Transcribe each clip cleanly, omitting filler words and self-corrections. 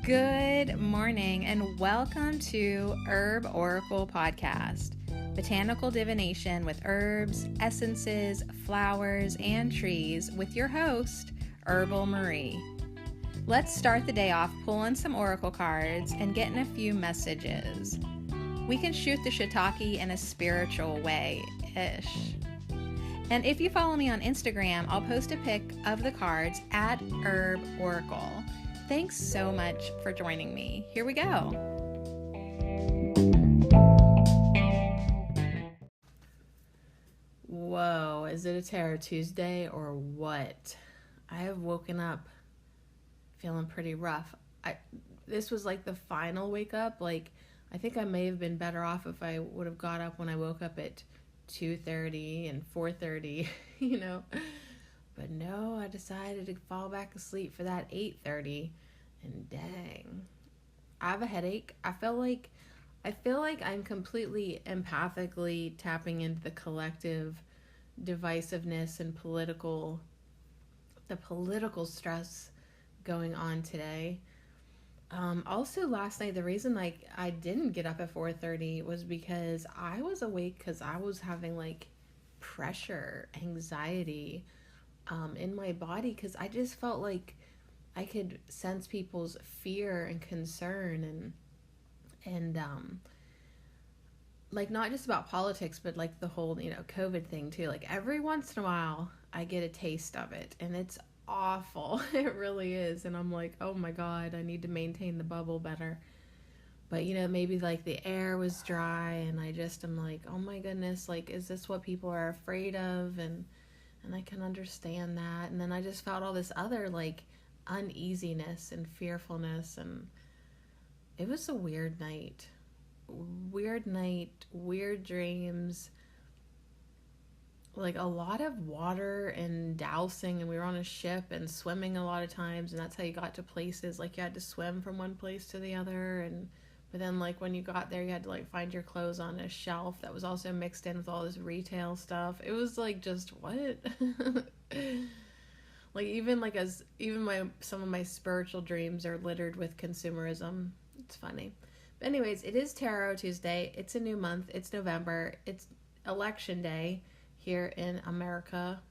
Good morning and welcome to Herb Oracle Podcast, botanical divination with herbs, essences, flowers, and trees with your host, Herbal Marie. Let's start the day off pulling some oracle cards and getting a few messages. We can shoot the shiitake in a spiritual way-ish. And if you follow me on Instagram, I'll post a pic of the cards at Herb Oracle. Thanks so much for joining me. Here we go. Whoa, is it a Tarot Tuesday or what? I have woken up feeling pretty rough. This was like the final wake up. I think I may have been better off if I would have got up when I woke up at 2:30 and 4:30, But no, I decided to fall back asleep for that 8:30, and dang, I have a headache. I feel like I'm completely empathically tapping into the collective divisiveness and political stress going on today. Also last night, the reason I didn't get up at 4:30 was because I was awake because I was having pressure, anxiety in my body, because I just felt like I could sense people's fear and concern and not just about politics, but the whole COVID thing too. Every once in a while I get a taste of it, and it's awful. It really is. And I'm like, oh my God, I need to maintain the bubble better. But maybe the air was dry, and I'm like, oh my goodness, is this what people are afraid of? And I can understand that. And then I just felt all this other uneasiness and fearfulness, and it was a weird night, weird dreams, a lot of water and dousing, and we were on a ship and swimming a lot of times, and that's how you got to places. You had to swim from one place to the other, but then when you got there, you had to find your clothes on a shelf that was also mixed in with all this retail stuff. It was just what? Some of my spiritual dreams are littered with consumerism. It's funny. But anyways, it is Tarot Tuesday. It's a new month. It's November. It's election day here in America.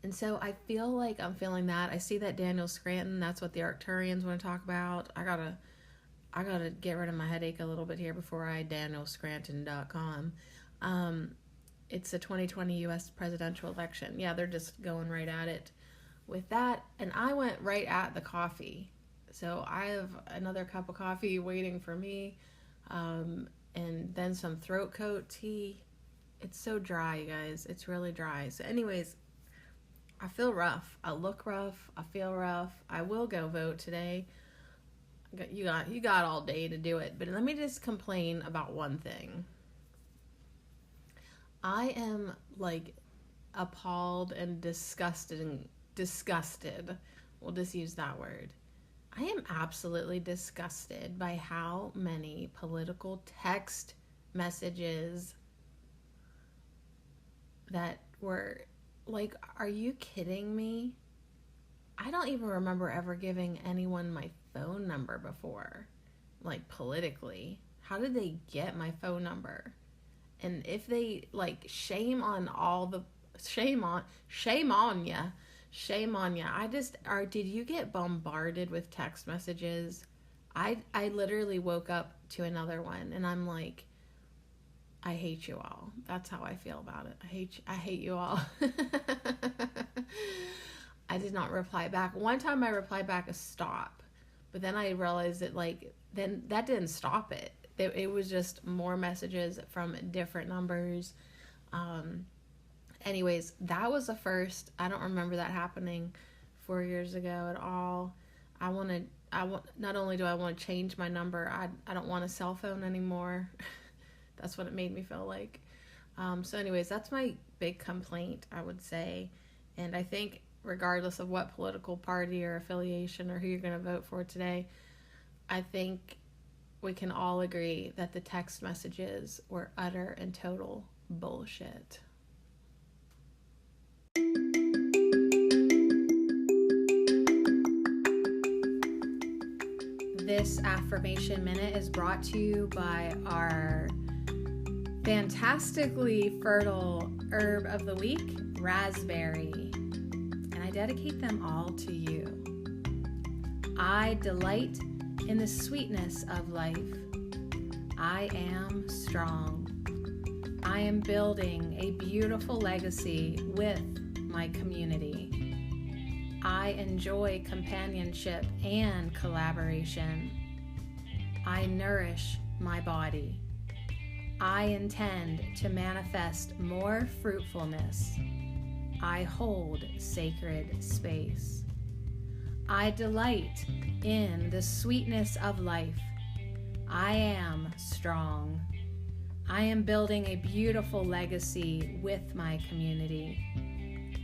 And so I feel like I'm feeling that. I see that Daniel Scranton, that's what the Arcturians want to talk about. I gotta get rid of my headache a little bit here before I danielscranton.com. It's the 2020 U.S. presidential election. Yeah, they're just going right at it with that. And I went right at the coffee. So I have another cup of coffee waiting for me. And then some throat coat tea. It's so dry, you guys. It's really dry. So anyways, I feel rough. I look rough. I feel rough. I will go vote today. You got all day to do it. But let me just complain about one thing. I am appalled and disgusted. We'll just use that word. I am absolutely disgusted by how many political text messages that were are you kidding me? I don't even remember ever giving anyone my phone number before, politically. How did they get my phone number? And if they shame on ya. Did you get bombarded with text messages? I literally woke up to another one, and I'm like, I hate you all. That's how I feel about it. I hate you all. I did not reply back. One time I replied back a stop, but then I realized that then that didn't stop it. It was just more messages from different numbers. Anyways, that was the first. I don't remember that happening 4 years ago at all. Not only do I want to change my number, I don't want a cell phone anymore. That's what it made me feel like. So anyways, that's my big complaint, I would say. And I think regardless of what political party or affiliation or who you're going to vote for today, I think we can all agree that the text messages were utter and total bullshit. This affirmation minute is brought to you by our fantastically fertile herb of the week, raspberry. And I dedicate them all to you. I delight in the sweetness of life. I am strong. I am building a beautiful legacy with my community. I enjoy companionship and collaboration. I nourish my body. I intend to manifest more fruitfulness. I hold sacred space. I delight in the sweetness of life. I am strong. I am building a beautiful legacy with my community.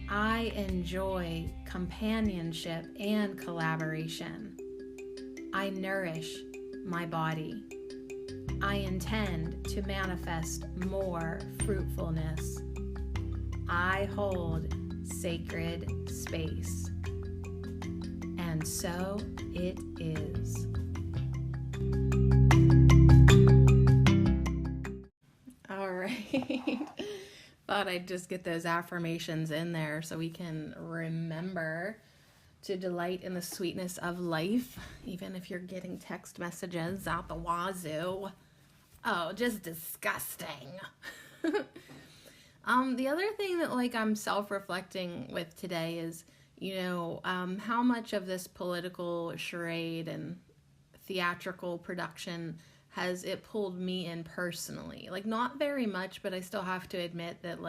I enjoy companionship and collaboration. I nourish my body. I intend to manifest more fruitfulness. I hold sacred space. And so it is. All right. Thought I'd just get those affirmations in there so we can remember to delight in the sweetness of life, even if you're getting text messages out the wazoo. Oh, just disgusting. The other thing that I'm self-reflecting with today is, how much of this political charade and theatrical production has it pulled me in personally? Not very much, but I still have to admit that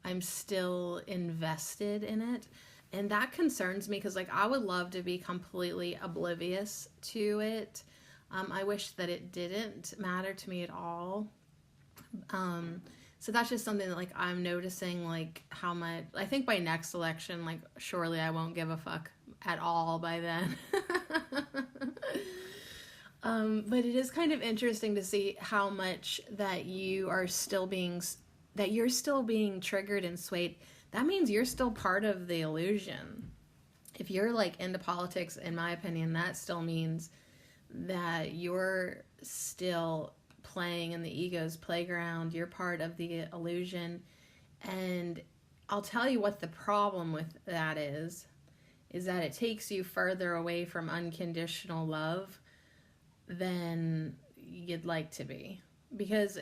I'm still invested in it. And that concerns me because I would love to be completely oblivious to it. I wish that it didn't matter to me at all. So that's just something that I'm noticing, how much, I think by next election, surely I won't give a fuck at all by then. But it is kind of interesting to see how much that you're still being triggered and swayed. That means you're still part of the illusion. If you're into politics, in my opinion, that still means that you're still playing in the ego's playground. You're part of the illusion. And I'll tell you what the problem with that is that it takes you further away from unconditional love than you'd like to be, because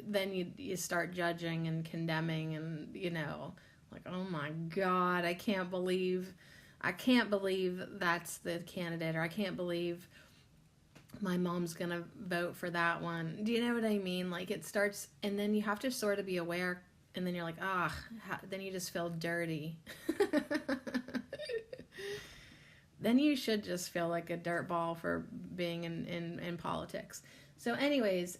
then you start judging and condemning and oh my god, I can't believe that's the candidate, or I can't believe my mom's gonna vote for that one. Do you know what I mean? It starts, and then you have to sort of be aware, and then you're then you just feel dirty. Then you should just feel like a dirtball for being in politics. So anyways,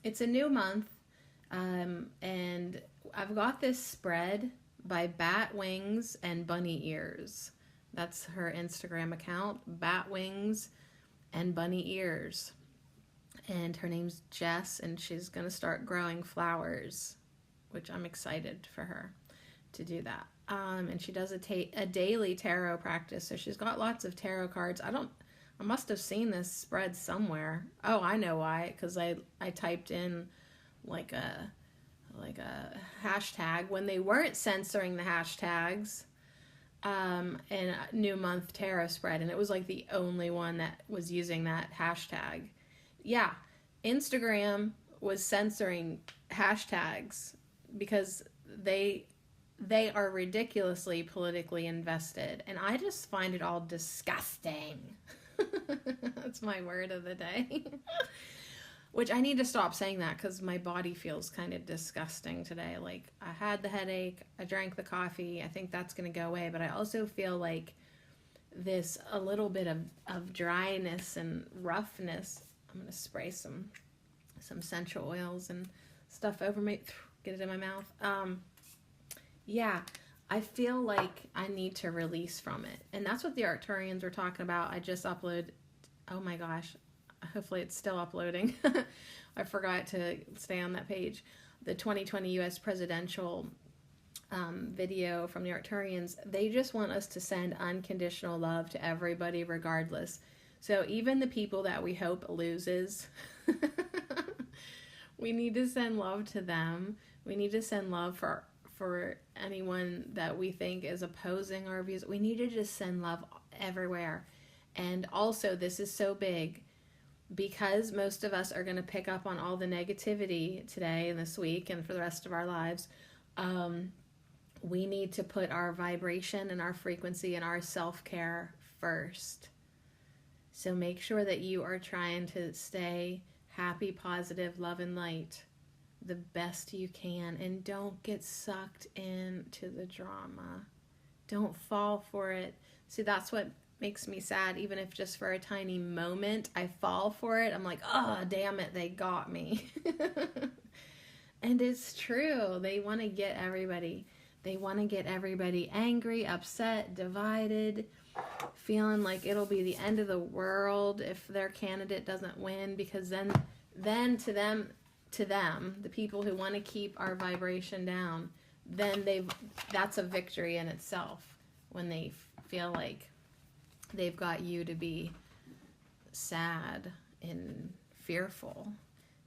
it's a new month, and I've got this spread by Bat Wings and Bunny Ears. That's her Instagram account, Bat Wings and Bunny Ears. And her name's Jess, and she's going to start growing flowers, which I'm excited for her to do that. And she does a daily tarot practice, so she's got lots of tarot cards. I must have seen this spread somewhere. Oh, I know why, because I typed in a hashtag when they weren't censoring the hashtags, and a new month tarot spread, and it was the only one that was using that hashtag. Yeah, Instagram was censoring hashtags because they are ridiculously politically invested, and I just find it all disgusting. That's my word of the day. Which I need to stop saying that because my body feels kind of disgusting today. I had the headache, I drank the coffee, I think that's going to go away, but I also feel a little bit of dryness and roughness. I'm going to spray some essential oils and stuff over get it in my mouth. Yeah, I feel like I need to release from it. And that's what the Arcturians were talking about. I just uploaded, oh my gosh, hopefully it's still uploading. I forgot to stay on that page. The 2020 U.S. presidential video from the Arcturians. They just want us to send unconditional love to everybody regardless. So even the people that we hope loses, we need to send love to them. We need to send love for anyone that we think is opposing our views. We need to just send love everywhere. And also, this is so big because most of us are going to pick up on all the negativity today and this week and for the rest of our lives. We need to put our vibration and our frequency and our self-care first. So make sure that you are trying to stay happy, positive, love, and light the best you can. And don't get sucked into the drama. Don't fall for it. See, that's what makes me sad. Even if just for a tiny moment I fall for it, I'm like, oh, damn it, they got me. And it's true. They want to get everybody. They want to get everybody angry, upset, divided, feeling like it'll be the end of the world if their candidate doesn't win, because then to them, the people who want to keep our vibration down, then that's a victory in itself when they feel like they've got you to be sad and fearful,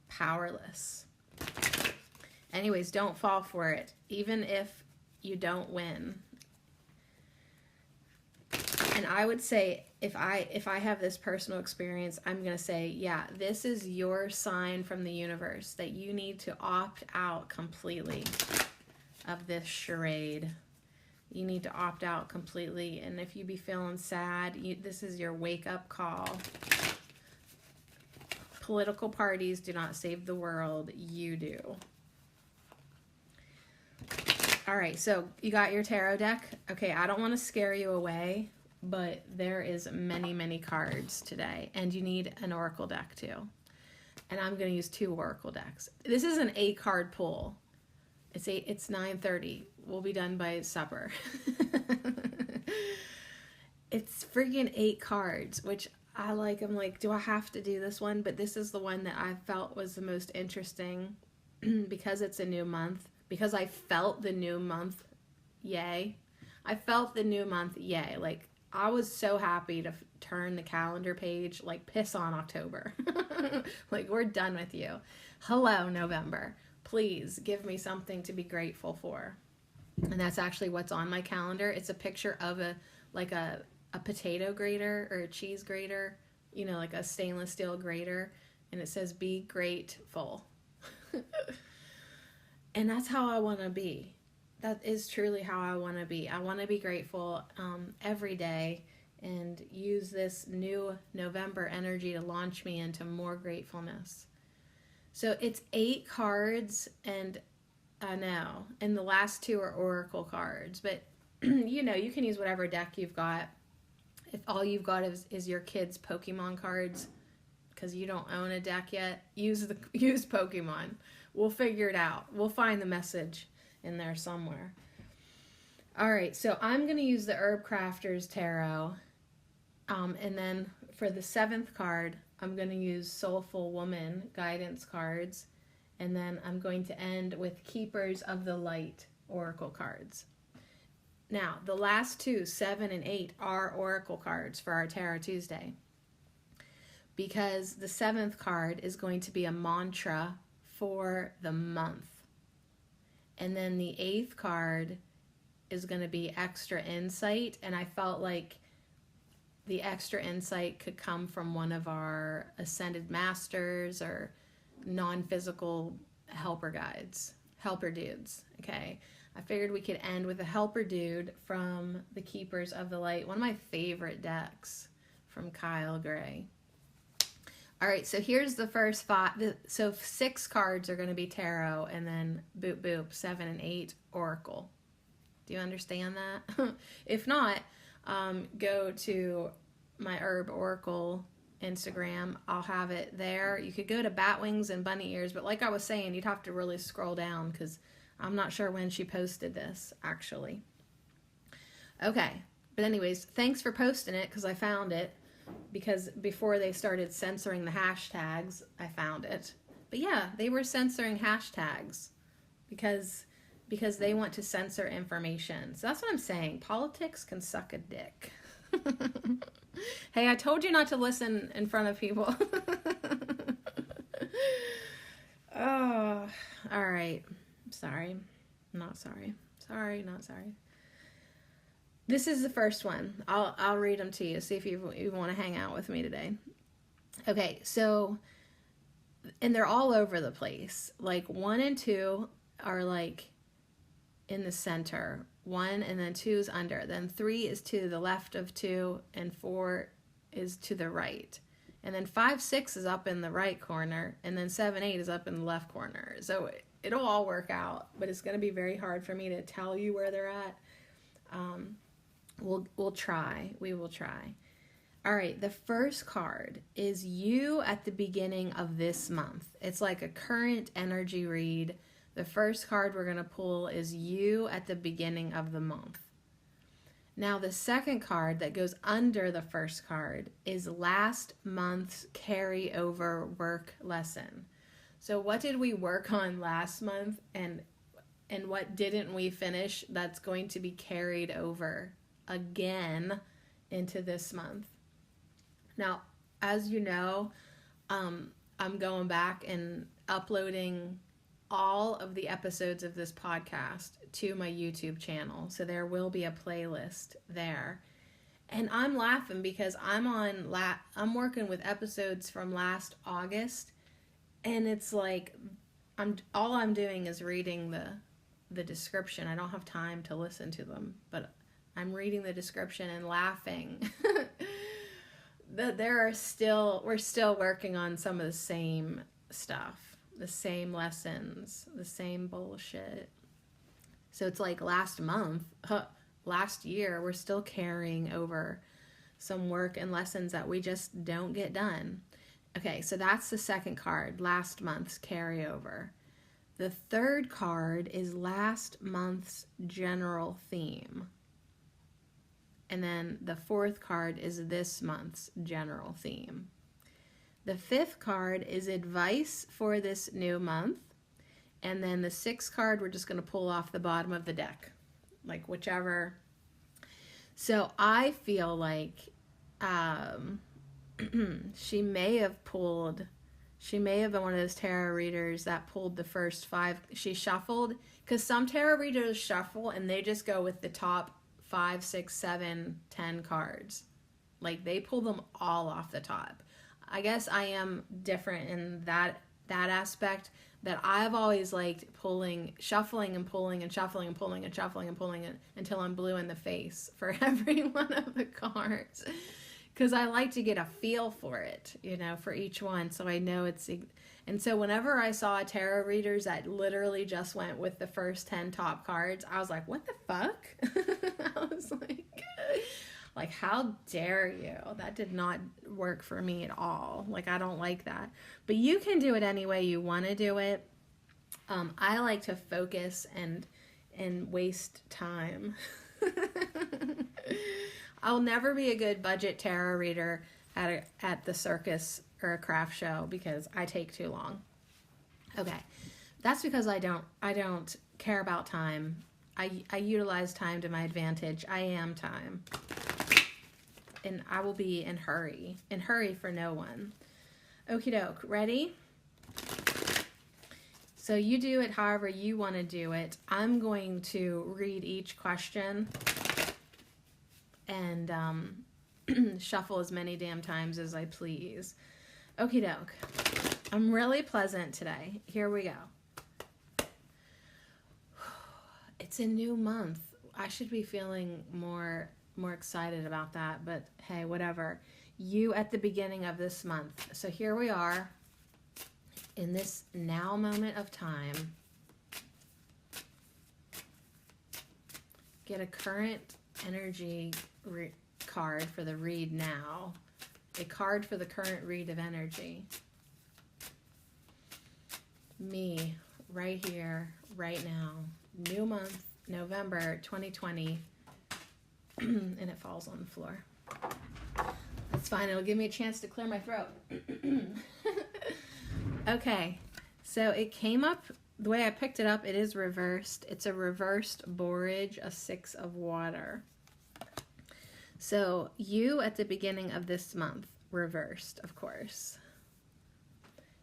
powerless. Anyways, don't fall for it, even if you don't win. And I would say, if I have this personal experience, I'm going to say, yeah, this is your sign from the universe that you need to opt out completely of this charade. You need to opt out completely. And if you be feeling sad, this is your wake-up call. Political parties do not save the world. You do. All right, so you got your tarot deck. Okay, I don't want to scare you away, but there is many, many cards today, and you need an oracle deck too. And I'm going to use 2 oracle decks. This is an 8-card pull. It's 9:30. We'll be done by supper. It's freaking 8 cards, which I like. I'm like, do I have to do this one? But this is the one that I felt was the most interesting because it's a new month. Because I felt the new month, yay. I felt the new month, yay. Like, I was so happy to turn the calendar page, like, piss on October. Like, we're done with you. Hello, November. Please give me something to be grateful for. And that's actually what's on my calendar. It's a picture of a potato grater or a cheese grater, you know, like a stainless steel grater. And it says, be grateful. And that's how I want to be. That is truly how I want to be. I want to be grateful every day and use this new November energy to launch me into more gratefulness. So it's 8 cards, and I know, and the last 2 are oracle cards. But, you know, you can use whatever deck you've got. If all you've got is your kids' Pokemon cards, because you don't own a deck yet, use Pokemon. We'll figure it out. We'll find the message in there somewhere. All right, so I'm going to use the Herb Crafters Tarot. And then for the 7th card, I'm going to use Soulful Woman guidance cards. And then I'm going to end with Keepers of the Light oracle cards. Now, the last 2, 7 and 8, are oracle cards for our Tarot Tuesday. Because the 7th card is going to be a mantra for the month. And then the 8th card is going to be extra insight. And I felt like the extra insight could come from one of our ascended masters or non-physical helper dudes. Okay. I figured we could end with a helper dude from the Keepers of the Light. One of my favorite decks from Kyle Gray. All right, so here's the first 5. So 6 cards are going to be tarot, and then boop boop, 7 and 8 oracle. Do you understand that? If not, go to my Herb Oracle Instagram. I'll have it there. You could go to Bat Wings and Bunny Ears, but like I was saying, you'd have to really scroll down because I'm not sure when she posted this, actually. Okay, but anyways, thanks for posting it because I found it. Because before they started censoring the hashtags, I found it. But yeah, they were censoring hashtags because they want to censor information. So that's what I'm saying. Politics can suck a dick. Hey, I told you not to listen in front of people. Oh, all right. Sorry. Not sorry. Sorry, not sorry. This is the first one. I'll read them to you. See if you want to hang out with me today. Okay, so, and they're all over the place. Like 1 and 2 are like in the center. 1 and then 2 is under. Then 3 is to the left of 2 and 4 is to the right. And then 5, 6 is up in the right corner. And then 7, 8 is up in the left corner. So it'll all work out. But it's going to be very hard for me to tell you where they're at. We'll try. We will try. All right, the first card is you at the beginning of this month. It's like a current energy read. The first card we're going to pull is you at the beginning of the month. Now, the second card that goes under the first card is last month's carryover work lesson. So what did we work on last month, and what didn't we finish that's going to be carried over again into this month? Now, as you know, I'm going back and uploading all of the episodes of this podcast to my YouTube channel. So there will be a playlist there. And I'm laughing because I'm working with episodes from last August, and it's like all I'm doing is reading the description. I don't have time to listen to them, but I'm reading the description and laughing. That we're still working on some of the same stuff, the same lessons, the same bullshit. So it's like last year, we're still carrying over some work and lessons that we just don't get done. Okay, so that's the second card, last month's carryover. The third card is last month's general theme. And then the fourth card is this month's general theme. The fifth card is advice for this new month. And then the sixth card, we're just going to pull off the bottom of the deck. Like whichever. So I feel like she may have been one of those tarot readers that pulled the first 5. She shuffled. Because some tarot readers shuffle and they just go with the top 5, 6, 7, 10 cards. Like they pull them all off the top. I guess I am different in that aspect, that I've always liked shuffling and pulling and shuffling and pulling and shuffling and pulling it until I'm blue in the face for every one of the cards. Because I like to get a feel for it, for each one. So I know and so whenever I saw tarot readers that literally just went with the first 10 top cards, I was like, what the fuck? I was like, how dare you? That did not work for me at all. Like, I don't like that. But you can do it any way you want to do it. I like to focus and waste time. I'll never be a good budget tarot reader at the circus or a craft show because I take too long. Okay, that's because I don't care about time. I utilize time to my advantage. I am time, and I will be in hurry for no one. Okie doke, ready? So you do it however you want to do it. I'm going to read each question and shuffle as many damn times as I please. Okie doke. I'm really pleasant today. Here we go. It's a new month. I should be feeling more excited about that, but hey, whatever. You at the beginning of this month. So here we are in this now moment of time. Get a current energy card for the read now. A card for the current read of energy. Me, right here, right now. New month, November 2020. And it falls on the floor. That's fine. It'll give me a chance to clear my throat. Okay. So it came up, the way I picked it up, it is reversed. It's a reversed borage, a 6 of water. So you at the beginning of this month, reversed, of course.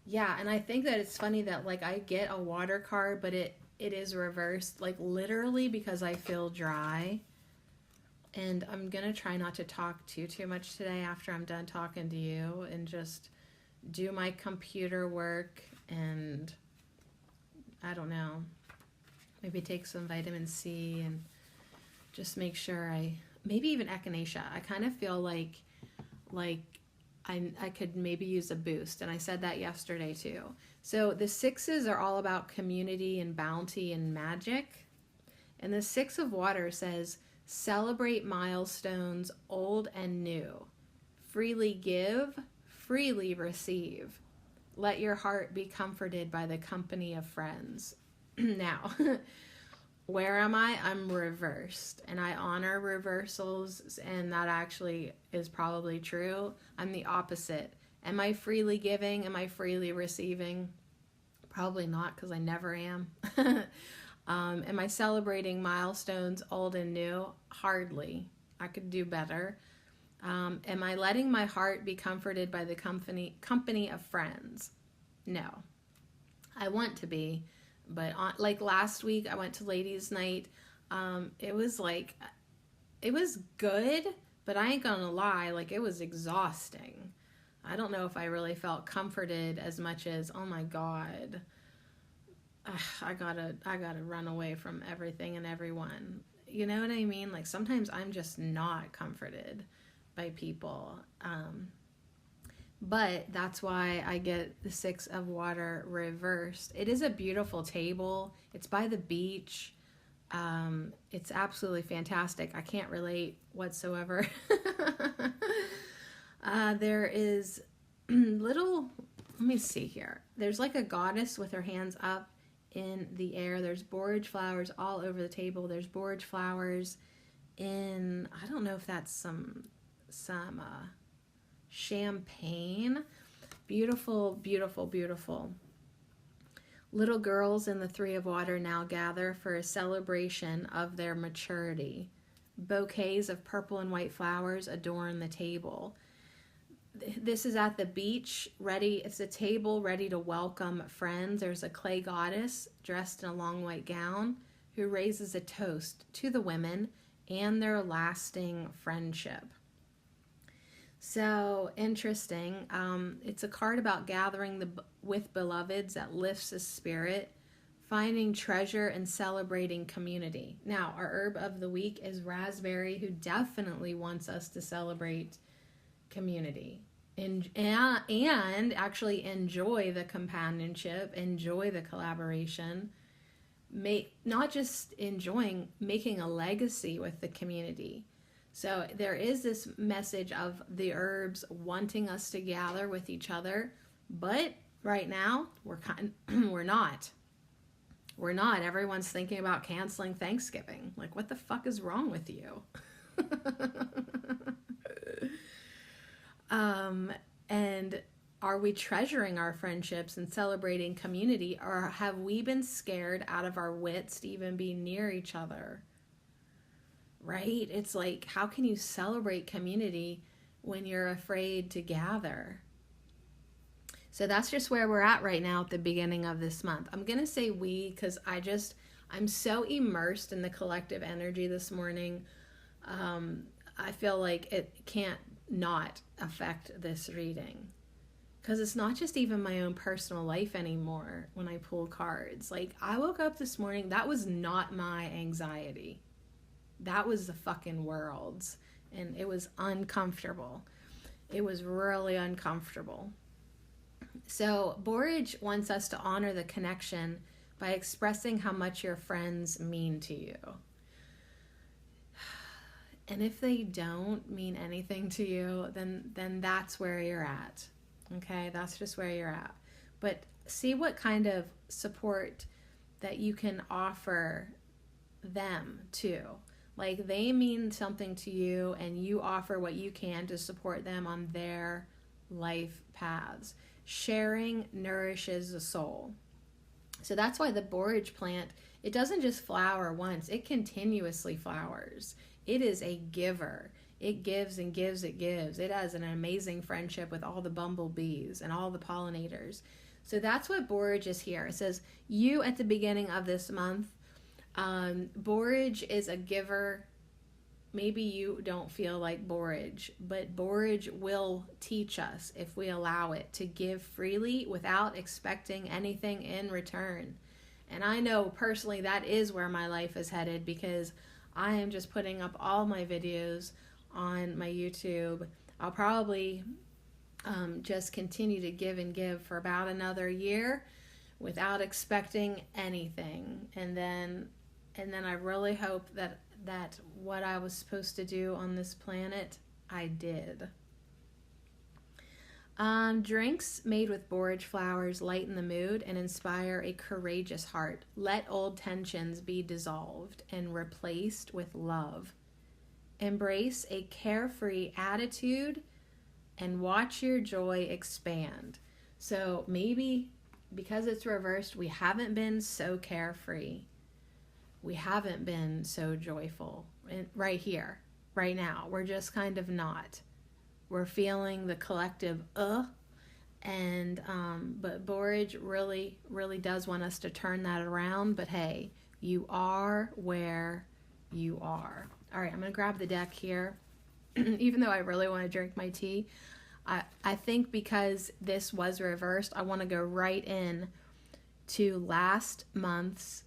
Yeah, and I think that it's funny that like I get a water card, but it is reversed, like literally because I feel dry. And I'm gonna try not to talk too much today after I'm done talking to you, and just do my computer work, and I don't know, maybe take some vitamin C and just make sure maybe even echinacea. I kind of feel like I could maybe use a boost, and I said that yesterday too. So the sixes are all about community and bounty and magic, and the Six of Water says celebrate milestones old and new, freely give, freely receive, let your heart be comforted by the company of friends. Now, where am I? I'm reversed, and I honor reversals, and that actually is probably true. I'm the opposite. Am I freely giving? Am I freely receiving? Probably not, because I never am. Am I celebrating milestones old and new? Hardly. I could do better. Am I letting my heart be comforted by the company of friends? No. I want to be, but like last week I went to ladies' night. It was good, but I ain't gonna lie, like it was exhausting. I don't know if I really felt comforted as much as, oh my God, I gotta run away from everything and everyone. You know what I mean? Like sometimes I'm just not comforted by people. But that's why I get the Six of Water reversed. It is a beautiful table. It's by the beach. It's absolutely fantastic. I can't relate whatsoever. There is let me see here. There's like a goddess with her hands up in the air. There's borage flowers all over the table. There's borage flowers in, I don't know if that's some champagne. Beautiful, beautiful, beautiful. Little girls in the Three of Water now gather for a celebration of their maturity. Bouquets of purple and white flowers adorn the table. This is at the beach, ready. It's a table ready to welcome friends. There's a clay goddess dressed in a long white gown who raises a toast to the women and their lasting friendship. So interesting. It's a card about gathering with beloveds that lifts the spirit, finding treasure and celebrating community. Now, our herb of the week is raspberry, who definitely wants us to celebrate community and actually enjoy the companionship, enjoy the collaboration, not just enjoying, making a legacy with the community. So there is this message of the herbs wanting us to gather with each other, but right now we're not. Everyone's thinking about canceling Thanksgiving. Like, what the fuck is wrong with you? And are we treasuring our friendships and celebrating community, or have we been scared out of our wits to even be near each other? Right? It's like, how can you celebrate community when you're afraid to gather? So that's just where we're at right now at the beginning of this month. I'm going to say we, because I'm so immersed in the collective energy this morning. I feel like it can't not affect this reading, because it's not just even my own personal life anymore when I pull cards. Like, I woke up this morning, that was not my anxiety. That was the fucking world's, and it was uncomfortable. It was really uncomfortable. So borage wants us to honor the connection by expressing how much your friends mean to you. And if they don't mean anything to you, then that's where you're at. Okay, that's just where you're at. But see what kind of support that you can offer them too. Like, they mean something to you, and you offer what you can to support them on their life paths. Sharing nourishes the soul. So that's why the borage plant, it doesn't just flower once, it continuously flowers. It is a giver. it gives and gives, it gives. It has an amazing friendship with all the bumblebees and all the pollinators. So that's what borage is here. It says, you at the beginning of this month, borage is a giver. Maybe you don't feel like borage, but borage will teach us, if we allow it, to give freely without expecting anything in return. And I know personally that is where my life is headed, because I am just putting up all my videos on my YouTube. I'll probably just continue to give and give for about another year without expecting anything. And then I really hope that what I was supposed to do on this planet, I did. Drinks made with borage flowers lighten the mood and inspire a courageous heart. Let old tensions be dissolved and replaced with love. Embrace a carefree attitude and watch your joy expand. So maybe because it's reversed, we haven't been so carefree. We haven't been so joyful right here, right now. We're just kind of not. We're feeling the collective and but borage really, really does want us to turn that around. But hey, you are where you are. All right, I'm gonna grab the deck here. Even though I really want to drink my tea, I think because this was reversed, I want to go right in to last month's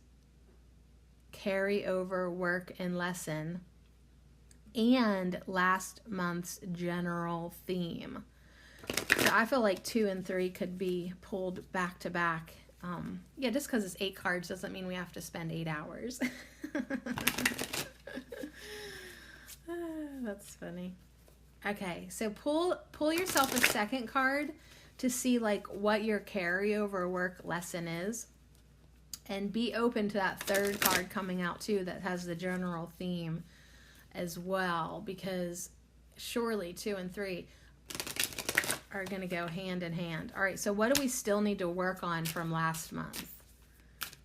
carryover work and lesson and last month's general theme. So I feel like 2 and 3 could be pulled back to back. Yeah, just because it's 8 cards doesn't mean we have to spend 8 hours. That's funny. Okay, so pull yourself a second card to see like what your carryover work lesson is. And be open to that third card coming out too that has the general theme as well, because surely 2 and 3 are going to go hand in hand. All right, so what do we still need to work on from last month?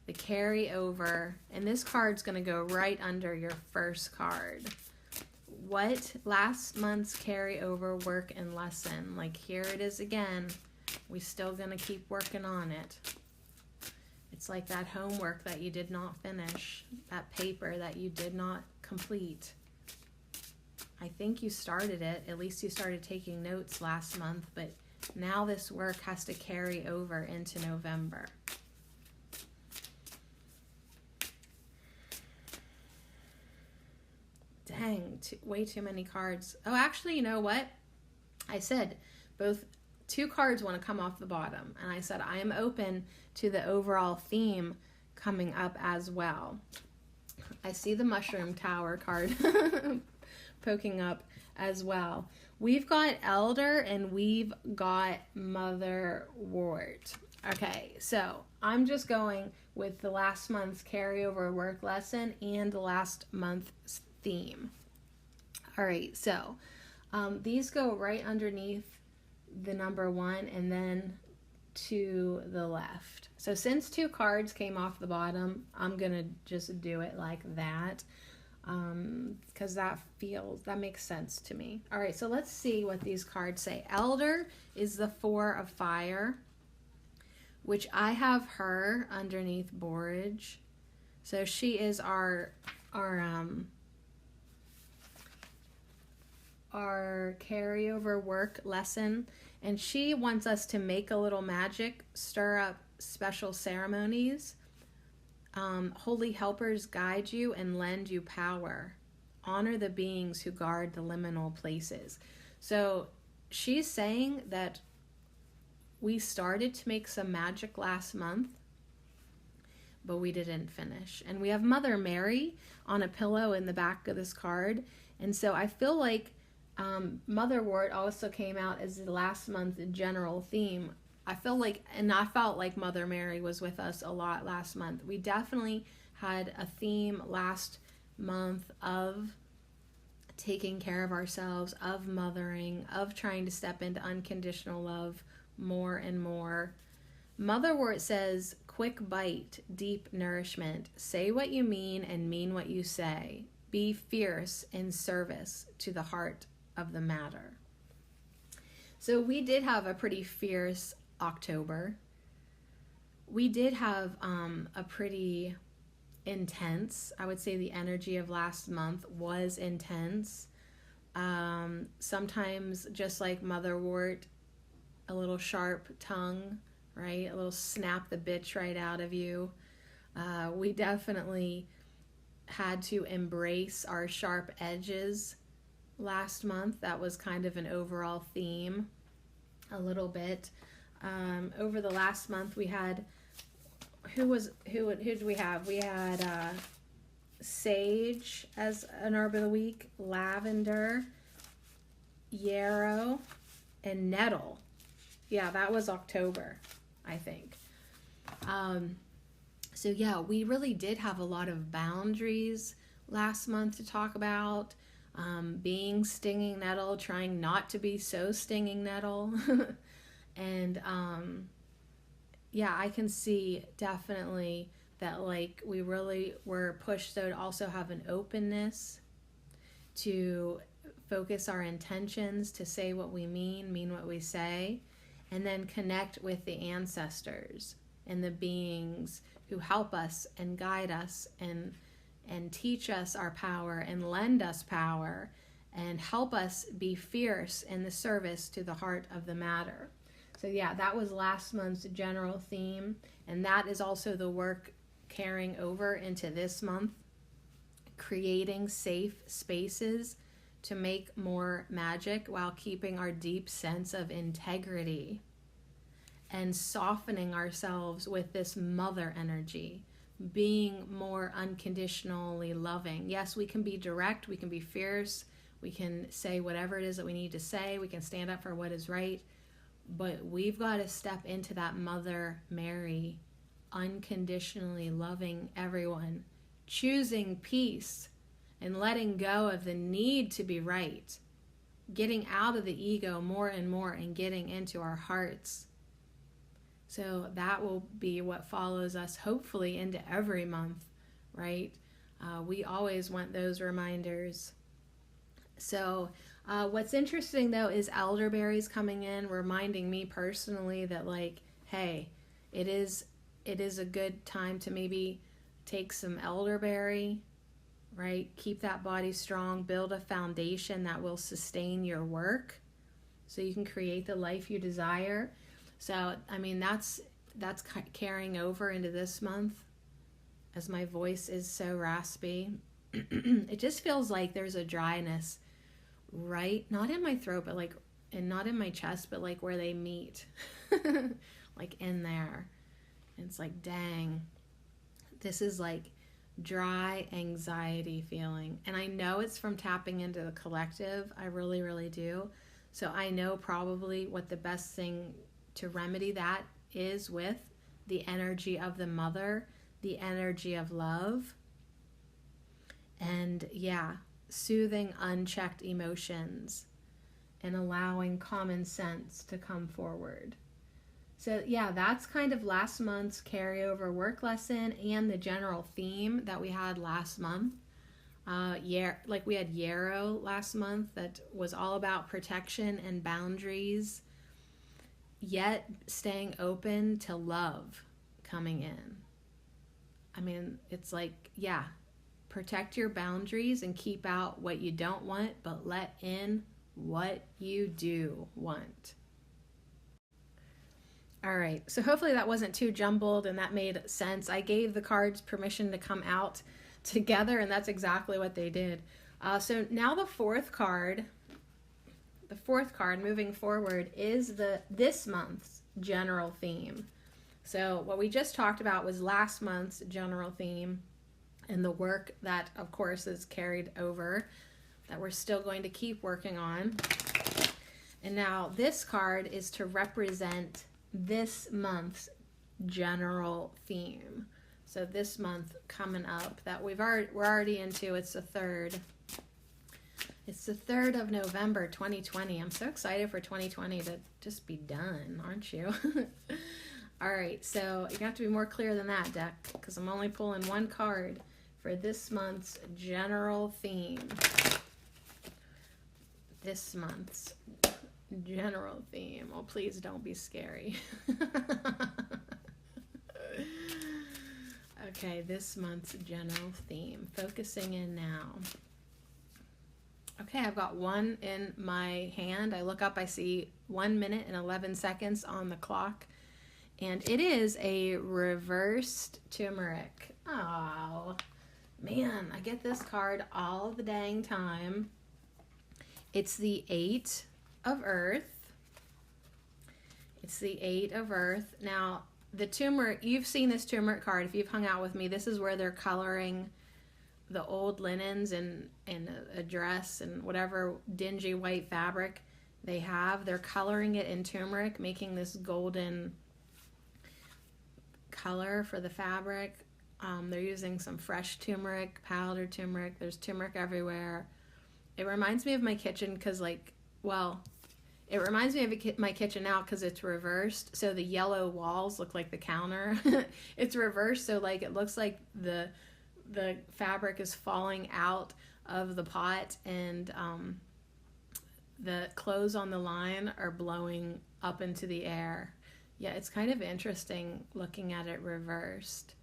The carryover, and this card's going to go right under your first card. What last month's carryover work and lesson? Like, here it is again. We still going to keep working on it. It's like that homework that you did not finish, that paper that you did not complete. I think you started it, at least you started taking notes last month, but now this work has to carry over into November. Dang, way too many cards. Oh, actually, you know what? I said both 2 cards want to come off the bottom, and I said I am open to the overall theme coming up as well. I see the Mushroom Tower card poking up as well. We've got Elder and we've got Motherwort. Okay, so I'm just going with the last month's carryover work lesson and the last month's theme. All right, so these go right underneath the number 1 and then to the left. So since 2 cards came off the bottom, I'm gonna just do it like that because that makes sense to me. All right, so let's see what these cards say. Elder is the 4 of fire, which I have her underneath borage. So she is our carryover work lesson, and she wants us to make a little magic, stir up special ceremonies. Holy helpers guide you and lend you power. Honor the beings who guard the liminal places. So she's saying that we started to make some magic last month, but we didn't finish. And we have Mother Mary on a pillow in the back of this card. And so I feel like Motherwort also came out as the last month general theme. I felt like Mother Mary was with us a lot last month. We definitely had a theme last month of taking care of ourselves, of mothering, of trying to step into unconditional love more and more. Motherwort says, quick bite, deep nourishment. Say what you mean and mean what you say. Be fierce in service to the heart of the matter. So we did have a pretty fierce October. We did have a pretty intense, I would say the energy of last month was intense. Sometimes just like motherwort, a little sharp tongue, right? A little snap the bitch right out of you. We definitely had to embrace our sharp edges last month. That was kind of an overall theme a little bit. Over the last month we had, who did we have? We had sage as an herb of the week, lavender, yarrow, and nettle. Yeah, that was October, I think. So yeah, we really did have a lot of boundaries last month to talk about. Being stinging nettle, trying not to be so stinging nettle. And yeah, I can see definitely that like we really were pushed though to also have an openness, to focus our intentions, to say what we mean what we say, and then connect with the ancestors and the beings who help us and guide us and teach us our power and lend us power and help us be fierce in the service to the heart of the matter. So yeah, that was last month's general theme, and that is also the work carrying over into this month, creating safe spaces to make more magic while keeping our deep sense of integrity and softening ourselves with this mother energy, being more unconditionally loving. Yes, we can be direct, we can be fierce, we can say whatever it is that we need to say, we can stand up for what is right, but we've got to step into that Mother Mary, unconditionally loving everyone, choosing peace and letting go of the need to be right, getting out of the ego more and more and getting into our hearts. So that will be what follows us hopefully into every month, right? We always want those reminders. So what's interesting though is elderberries coming in, reminding me personally that like, hey, it is a good time to maybe take some elderberry, right? Keep that body strong, build a foundation that will sustain your work so you can create the life you desire. So, I mean, that's carrying over into this month as my voice is so raspy. It just feels like there's a dryness, right? Not in my throat, but like, and not in my chest, but like where they meet, like in there. And it's like, dang, this is like dry anxiety feeling. And I know it's from tapping into the collective. I really, really do. So I know probably what the best thing to remedy that is with the energy of the mother, the energy of love, and yeah, soothing unchecked emotions and allowing common sense to come forward. So yeah, that's kind of last month's carryover work lesson and the general theme that we had last month. Like we had yarrow last month that was all about protection and boundaries, yet staying open to love coming in. I mean, it's like, yeah, protect your boundaries and keep out what you don't want, but let in what you do want. All right, so hopefully that wasn't too jumbled and that made sense. I gave the cards permission to come out together, and that's exactly what they did. So now the fourth card moving forward is this month's general theme. So what we just talked about was last month's general theme and the work that of course is carried over that we're still going to keep working on. And now this card is to represent this month's general theme. So this month coming up that we're already into, it's the 3rd. It's the 3rd of November, 2020. I'm so excited for 2020 to just be done, aren't you? All right, so you have to be more clear than that, deck, because I'm only pulling one card for this month's general theme. This month's general theme. Oh, please don't be scary. Okay, this month's general theme. Focusing in now. Okay, I've got one in my hand. I look up, I see 1 minute and 11 seconds on the clock. And it is a reversed turmeric. Oh, man, I get this card all the dang time. It's the 8 of Earth. It's the 8 of Earth. Now, the turmeric, you've seen this turmeric card. If you've hung out with me, this is where they're coloring the old linens and a dress and whatever dingy white fabric they have. They're coloring it in turmeric, making this golden color for the fabric. They're using some fresh turmeric, powdered turmeric. There's turmeric everywhere. It reminds me of my kitchen because, it reminds me of my kitchen now because it's reversed. So the yellow walls look like the counter. It's reversed, so it looks like the fabric is falling out of the pot, and the clothes on the line are blowing up into the air. Yeah, it's kind of interesting looking at it reversed.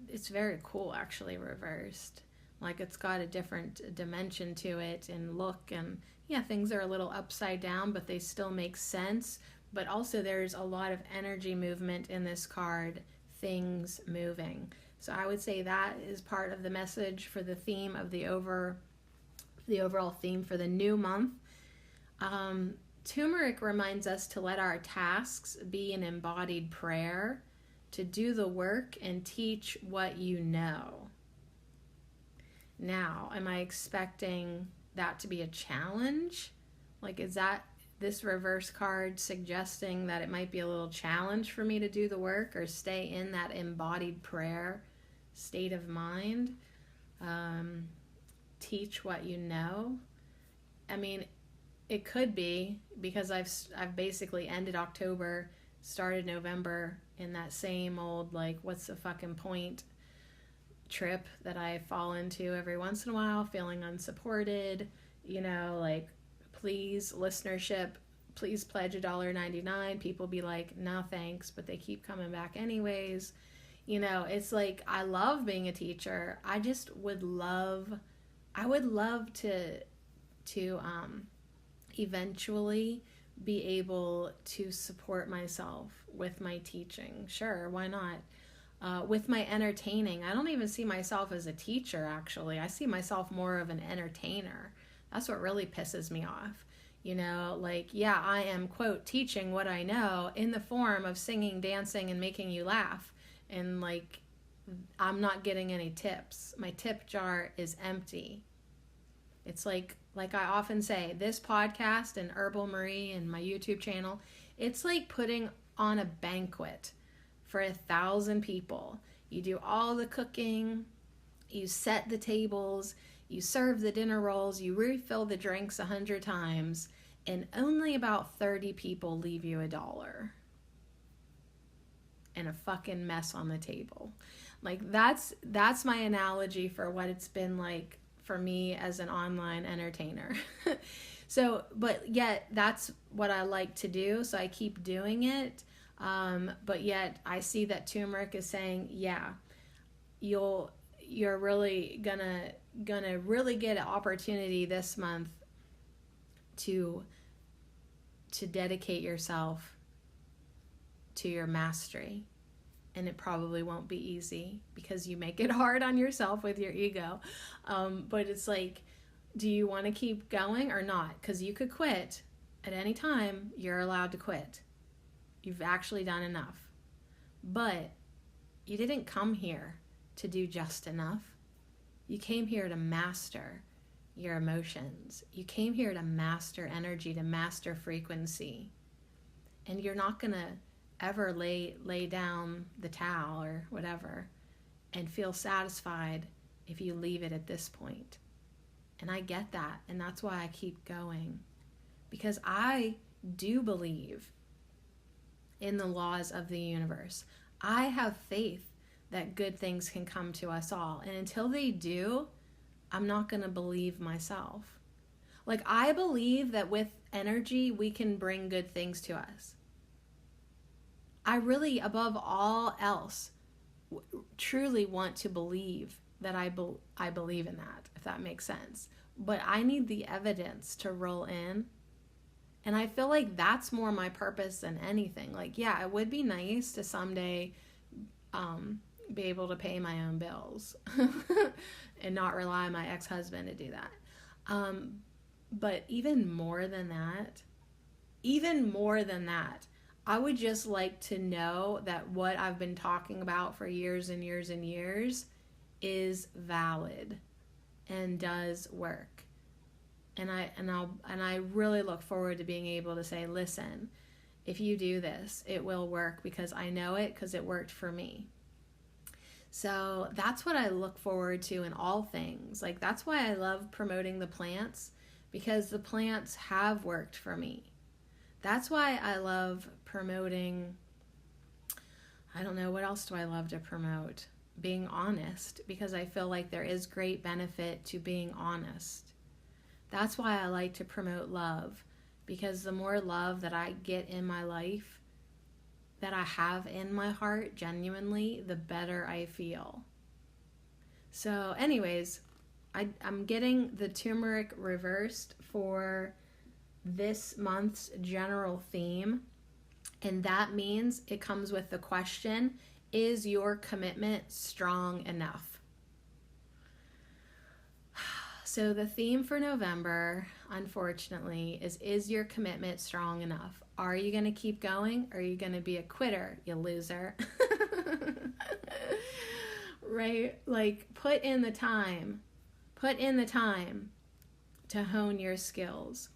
It's very cool, actually, reversed. It's got a different dimension to it and look, and yeah, things are a little upside down, but they still make sense. But also there's a lot of energy movement in this card, things moving. So I would say that is part of the message for the theme of the overall theme for the new month. Turmeric reminds us to let our tasks be an embodied prayer, to do the work and teach what you know. Now, am I expecting that to be a challenge? Is that this reverse card suggesting that it might be a little challenge for me to do the work or stay in that embodied prayer state of mind? Teach what you know. I mean, it could be because I've basically ended October, started November in that same old what's the fucking point trip that I fall into every once in a while, feeling unsupported, please listenership, please pledge $1.99. People be like, no thanks, but they keep coming back anyways. It's I love being a teacher. I would love to eventually be able to support myself with my teaching. Sure, why not? With my entertaining. I don't even see myself as a teacher, actually. I see myself more of an entertainer. That's what really pisses me off. Yeah, I am, quote, teaching what I know in the form of singing, dancing, and making you laugh. And, I'm not getting any tips. My tip jar is empty. It's like I often say, this podcast and Herbal Marie and my YouTube channel, it's like putting on a banquet for 1,000 people. You do all the cooking, you set the tables, you serve the dinner rolls, you refill the drinks 100 times, and only about 30 people leave you $1 and a fucking mess on the table. That's my analogy for what it's been like for me as an online entertainer. So, but yet that's what I like to do, so I keep doing it. But yet I see that turmeric is saying, yeah, you're really gonna really get an opportunity this month to dedicate yourself to your mastery. And it probably won't be easy because you make it hard on yourself with your ego. But it's do you want to keep going or not? Because you could quit at any time. You're allowed to quit. You've actually done enough. But you didn't come here to do just enough. You came here to master your emotions. You came here to master energy, to master frequency. And you're not going to ever lay down the towel or whatever and feel satisfied if you leave it at this point. And I get that, and that's why I keep going, because I do believe in the laws of the universe. I have faith that good things can come to us all. And until they do, I'm not going to believe myself. Like, I believe that with energy, we can bring good things to us. I really, above all else, truly want to believe that I believe in that, if that makes sense. But I need the evidence to roll in. And I feel like that's more my purpose than anything. Like, yeah, it would be nice to someday be able to pay my own bills and not rely on my ex-husband to do that. But even more than that, I would just like to know that what I've been talking about for years and years and years is valid and does work. And I really look forward to being able to say, listen, if you do this, it will work, because I know it, because it worked for me. So that's what I look forward to in all things. Like, that's why I love promoting the plants, because the plants have worked for me. That's why I love promoting, I don't know, what else do I love to promote? Being honest, because I feel like there is great benefit to being honest. That's why I like to promote love, because the more love that I get in my life, that I have in my heart genuinely, the better I feel. So anyways, I'm getting the turmeric reversed for this month's general theme. And that means it comes with the question, is your commitment strong enough? So the theme for November, unfortunately, is your commitment strong enough? Are you going to keep going, or are you going to be a quitter, you loser? Right? Like, put in the time to hone your skills.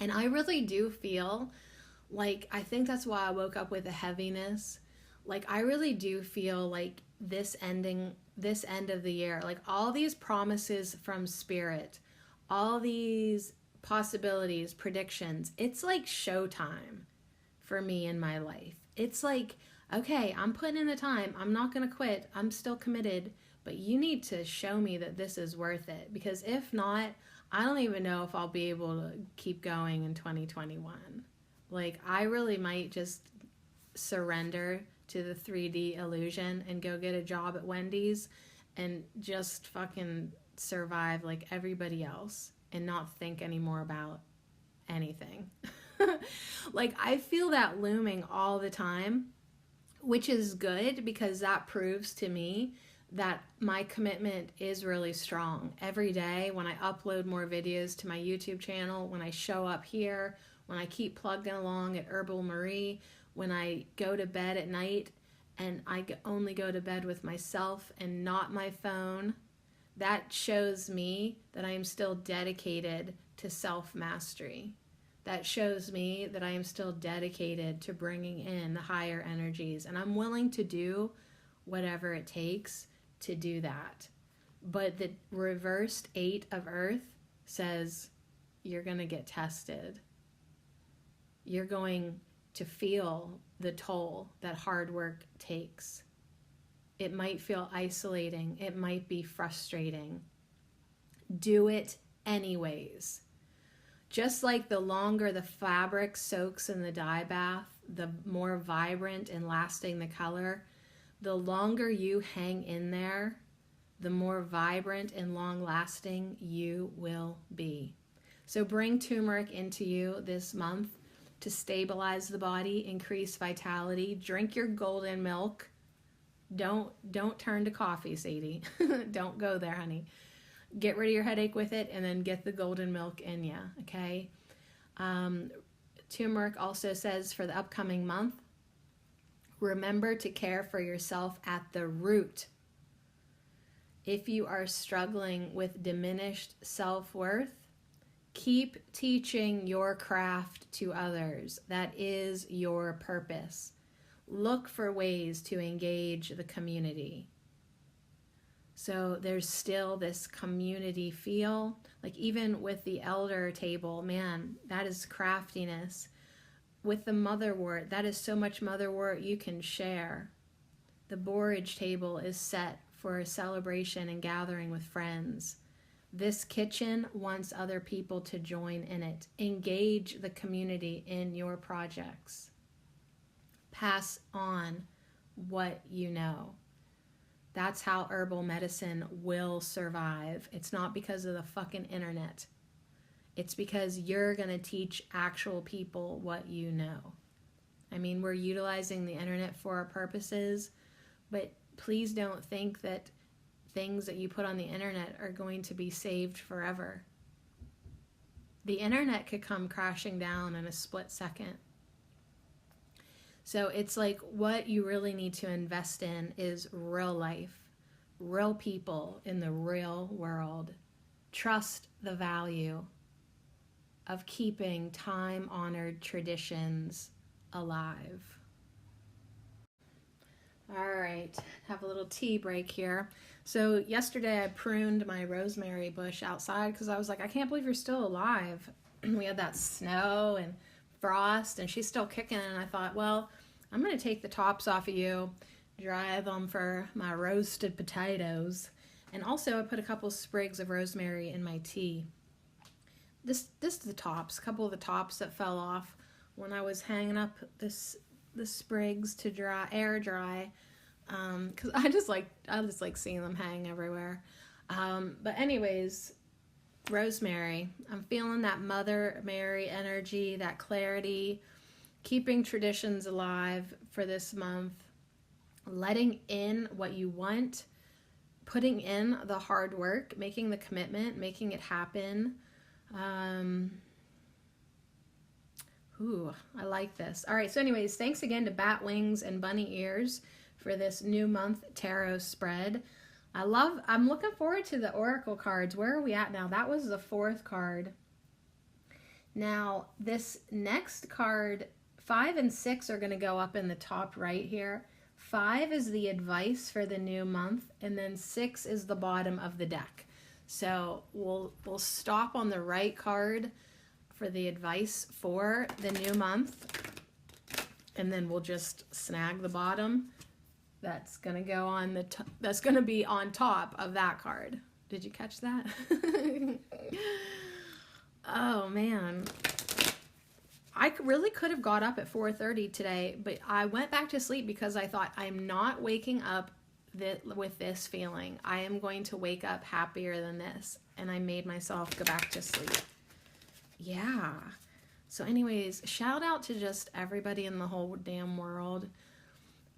And I really do feel like, I think that's why I woke up with a heaviness. Like, I really do feel like this end of the year, like all these promises from Spirit, all these possibilities, predictions, it's like showtime for me in my life. It's like, okay, I'm putting in the time. I'm not going to quit. I'm still committed, but you need to show me that this is worth it, because if not, I don't even know if I'll be able to keep going in 2021. Like, I really might just surrender to the 3D illusion and go get a job at Wendy's and just fucking survive like everybody else and not think anymore about anything. Like, I feel that looming all the time, which is good, because that proves to me that my commitment is really strong. Every day when I upload more videos to my YouTube channel, when I show up here, when I keep plugging along at Herbal Marie, when I go to bed at night and I only go to bed with myself and not my phone, that shows me that I am still dedicated to self-mastery. That shows me that I am still dedicated to bringing in the higher energies, and I'm willing to do whatever it takes to do that. But the reversed 8 of Earth says you're going to get tested. You're going to feel the toll that hard work takes. It might feel isolating. It might be frustrating. Do it anyways. Just like the longer the fabric soaks in the dye bath, the more vibrant and lasting the color. The longer you hang in there, the more vibrant and long-lasting you will be. So bring turmeric into you this month to stabilize the body, increase vitality. Drink your golden milk. Don't turn to coffee, Sadie. Don't go there, honey. Get rid of your headache with it, and then get the golden milk in you, okay? Turmeric also says for the upcoming month, remember to care for yourself at the root. If you are struggling with diminished self-worth, keep teaching your craft to others. That is your purpose. Look for ways to engage the community. So there's still this community feel. Like, even with the elder table, man, that is craftiness. With the motherwort, that is so much motherwort you can share. The borage table is set for a celebration and gathering with friends. This kitchen wants other people to join in it. Engage the community in your projects. Pass on what you know. That's how herbal medicine will survive. It's not because of the fucking internet. It's because you're going to teach actual people what you know. I mean, we're utilizing the internet for our purposes, but please don't think that things that you put on the internet are going to be saved forever. The internet could come crashing down in a split second. So it's like what you really need to invest in is real life, real people in the real world. Trust the value of keeping time-honored traditions alive. All right, have a little tea break here. So yesterday I pruned my rosemary bush outside because I was like, I can't believe you're still alive. We had that snow and frost and she's still kicking, and I thought, well, I'm going to take the tops off of you, dry them for my roasted potatoes, and also I put a couple sprigs of rosemary in my tea. This is the tops, a couple of the tops that fell off when I was hanging up the sprigs to air dry, because I just like seeing them hang everywhere. But anyways, rosemary, I'm feeling that Mother Mary energy, that clarity, keeping traditions alive for this month, letting in what you want, putting in the hard work, making the commitment, making it happen. I like this. All right, so anyways, thanks again to Bat Wings and Bunny Ears for this new month tarot spread. I'm looking forward to the oracle cards. Where are we at now? That was the 4th card. Now, this next card, 5 and 6 are going to go up in the top right here. 5 is the advice for the new month, and then 6 is the bottom of the deck. So we'll stop on the right card for the advice for the new month, and then we'll just snag the bottom. That's gonna go on that's gonna be on top of that card. Did you catch that? Oh man, I really could have got up at 4:30 today, but I went back to sleep because I thought, I'm not waking up with this feeling. I am going to wake up happier than this, and I made myself go back to sleep. Yeah. So anyways, shout out to just everybody in the whole damn world.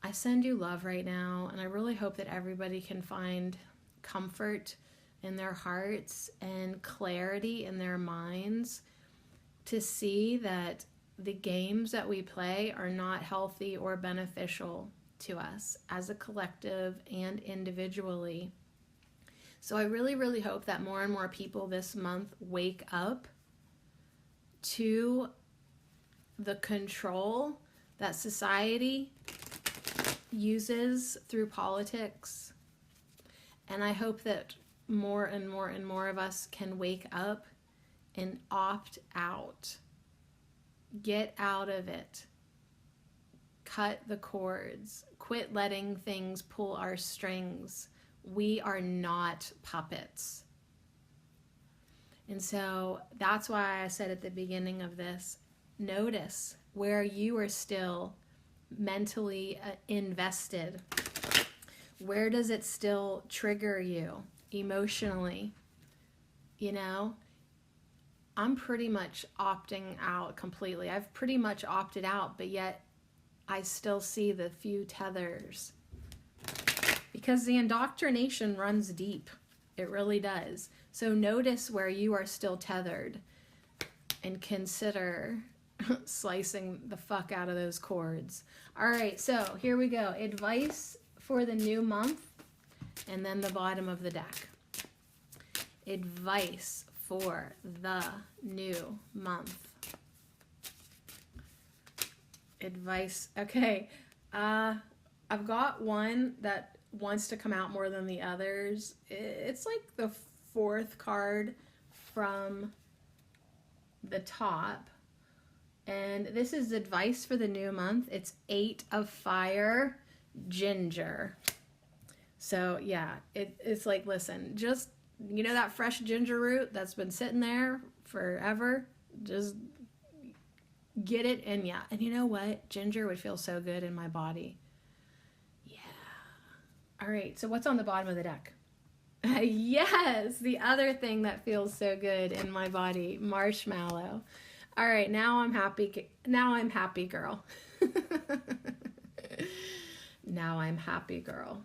I send you love right now, and I really hope that everybody can find comfort in their hearts and clarity in their minds to see that the games that we play are not healthy or beneficial to us as a collective and individually. So I really, really hope that more and more people this month wake up to the control that society uses through politics. And I hope that more and more and more of us can wake up and opt out. Get out of it. Cut the cords. Quit letting things pull our strings. We are not puppets. And so that's why I said at the beginning of this, notice where you are still mentally invested. Where does it still trigger you emotionally? You know, I'm pretty much opting out completely. I've pretty much opted out, but yet I still see the few tethers. Because the indoctrination runs deep. It really does. So notice where you are still tethered and consider slicing the fuck out of those cords. All right, so here we go. Advice for the new month, and then the bottom of the deck. Advice for the new month. Advice. Okay. I've got one that wants to come out more than the others. It's like the 4th card from the top. And this is advice for the new month. It's 8 of fire. ginger. So yeah, it's like, listen, just, you know, that fresh ginger root that's been sitting there forever, just get it in ya. And you know what? Ginger would feel so good in my body. Yeah. All right, so what's on the bottom of the deck? Yes, the other thing that feels so good in my body, marshmallow. All right, now I'm happy. Now I'm happy, girl. Now I'm happy, girl.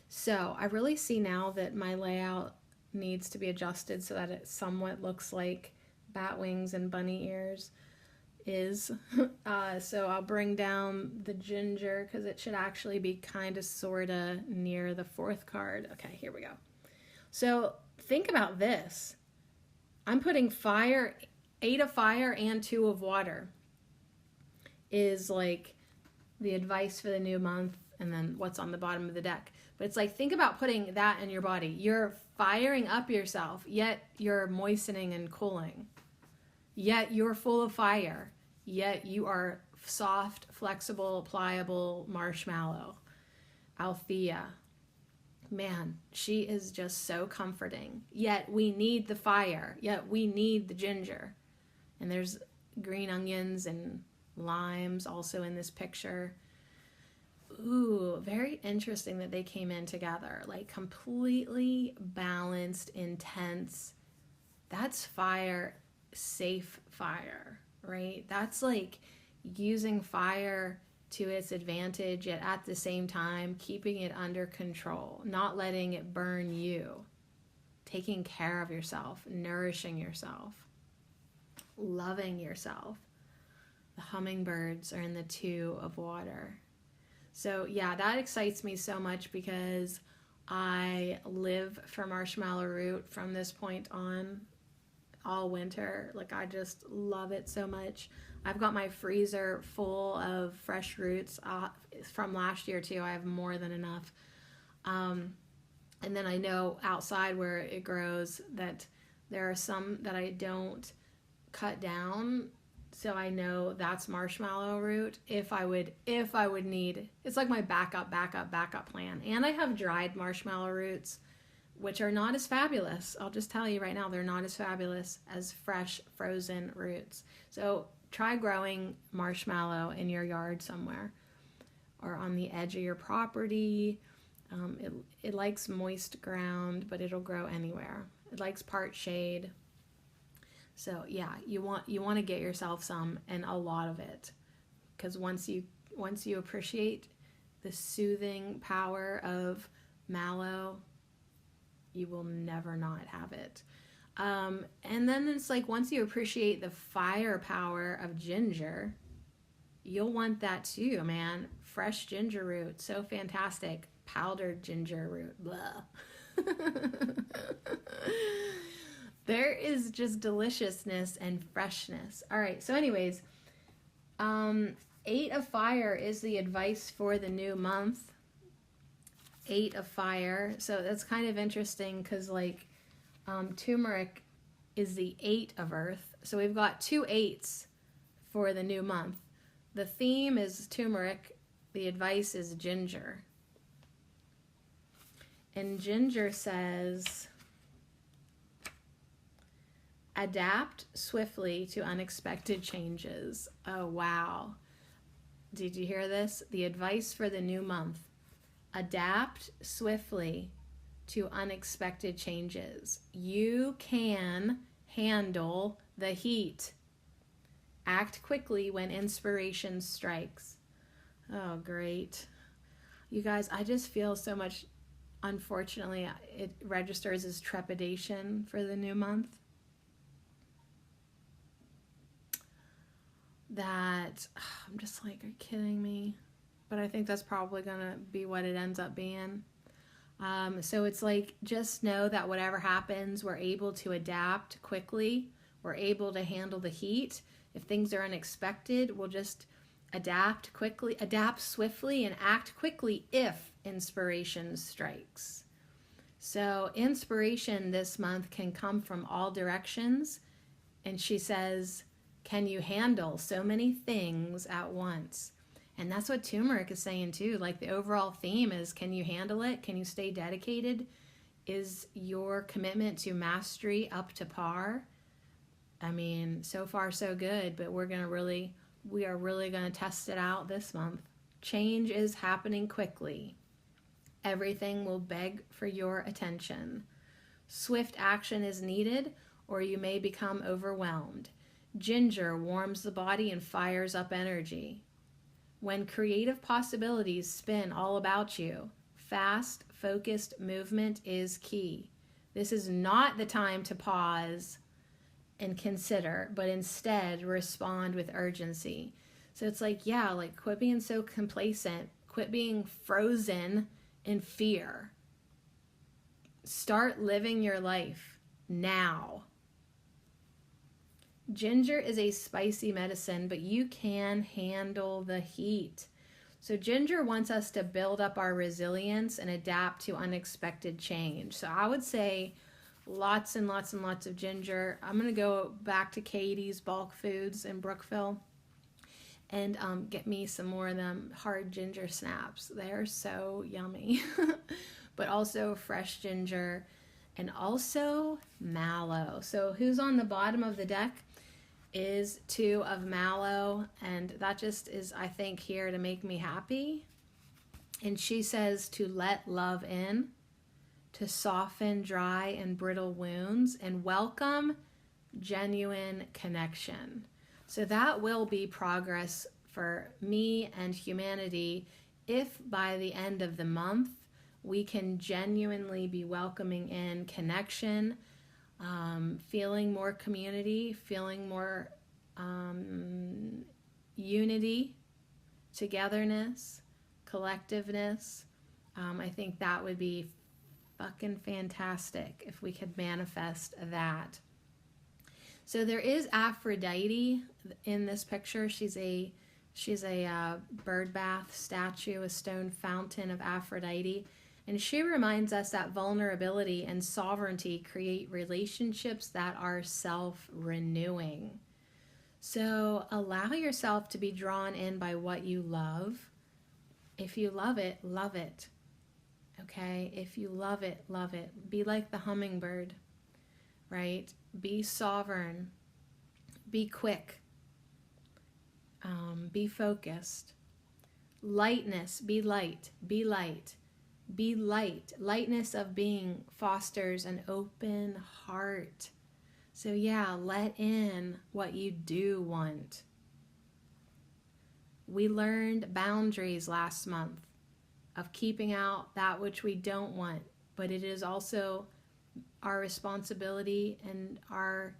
So I really see now that my layout needs to be adjusted so that it somewhat looks like bat wings and bunny ears is. So I'll bring down the ginger because it should actually be kind of sort of near the fourth card. Okay, here we go. So think about this. I'm putting fire, 8 of fire and 2 of water is like the advice for the new month, and then what's on the bottom of the deck. But it's like, think about putting that in your body. You're firing up yourself, yet you're moistening and cooling. Yet you're full of fire. Yet you are soft, flexible, pliable marshmallow. Althea. Man, she is just so comforting. Yet we need the fire. Yet we need the ginger. And there's green onions and limes also in this picture. Ooh, very interesting that they came in together. Like completely balanced, intense. That's fire, safe fire, right? That's like using fire to its advantage, yet at the same time keeping it under control, not letting it burn you, taking care of yourself, nourishing yourself, loving yourself. The hummingbirds are in the 2 of water. So yeah, that excites me so much because I live for marshmallow root from this point on all winter. Like, I just love it so much. I've got my freezer full of fresh roots from last year too. I have more than enough. And then I know outside where it grows that there are some that I don't cut down. So I know that's marshmallow root if I would need. It's like my backup plan. And I have dried marshmallow roots, which are not as fabulous. I'll just tell you right now, they're not as fabulous as fresh frozen roots. So try growing marshmallow in your yard somewhere or on the edge of your property. It likes moist ground, but it'll grow anywhere. It likes part shade. So yeah, you want to get yourself some, and a lot of it, because once you appreciate the soothing power of mallow, you will never not have it. And then it's like, once you appreciate the firepower of ginger, you'll want that too, man. Fresh ginger root, so fantastic. Powdered ginger root, blah. There is just deliciousness and freshness. All right, so anyways, 8 of fire is the advice for the new month. 8 of fire. So that's kind of interesting because, like, turmeric is the 8 of earth. So we've got 2 8s for the new month. The theme is turmeric. The advice is ginger. And ginger says, adapt swiftly to unexpected changes. Oh, wow. Did you hear this? The advice for the new month. Adapt swiftly to unexpected changes. You can handle the heat. Act quickly when inspiration strikes. Oh, great. You guys, I just feel so much, unfortunately, it registers as trepidation for the new month. That, I'm just like, are you kidding me? But I think that's probably going to be what it ends up being. So it's like, just know that whatever happens, we're able to adapt quickly. We're able to handle the heat. If things are unexpected, we'll just adapt quickly, adapt swiftly, and act quickly if inspiration strikes. So inspiration this month can come from all directions. And she says, can you handle so many things at once? And that's what turmeric is saying too. Like the overall theme is, can you handle it? Can you stay dedicated? Is your commitment to mastery up to par? I mean, so far so good, but we are really going to test it out this month. Change is happening quickly. Everything will beg for your attention. Swift action is needed, or you may become overwhelmed. Ginger warms the body and fires up energy. When creative possibilities spin all about you, fast, focused movement is key. This is not the time to pause and consider, but instead respond with urgency. So it's like, yeah, like quit being so complacent, quit being frozen in fear. Start living your life now. Ginger is a spicy medicine, but you can handle the heat. So ginger wants us to build up our resilience and adapt to unexpected change. So I would say lots and lots and lots of ginger. I'm going to go back to Katie's Bulk Foods in Brookville and get me some more of them hard ginger snaps. They're so yummy. But also fresh ginger and also mallow. So who's on the bottom of the deck is 2 of mallow, and that just is, I think, here to make me happy. And she says to let love in, to soften dry and brittle wounds, and welcome genuine connection. So that will be progress for me and humanity if by the end of the month we can genuinely be welcoming in connection, feeling more community, feeling more unity, togetherness, collectiveness. I think that would be fucking fantastic if we could manifest that. So there is Aphrodite in this picture. She's a bird bath statue, a stone fountain of Aphrodite. And she reminds us that vulnerability and sovereignty create relationships that are self-renewing. So allow yourself to be drawn in by what you love. If you love it, love it. Okay? If you love it, love it. Be like the hummingbird, right? Be sovereign. Be quick. Be focused. Lightness. Be light. Be light. Be light. Lightness of being fosters an open heart. So yeah, let in what you do want. We learned boundaries last month of keeping out that which we don't want, but it is also our responsibility and our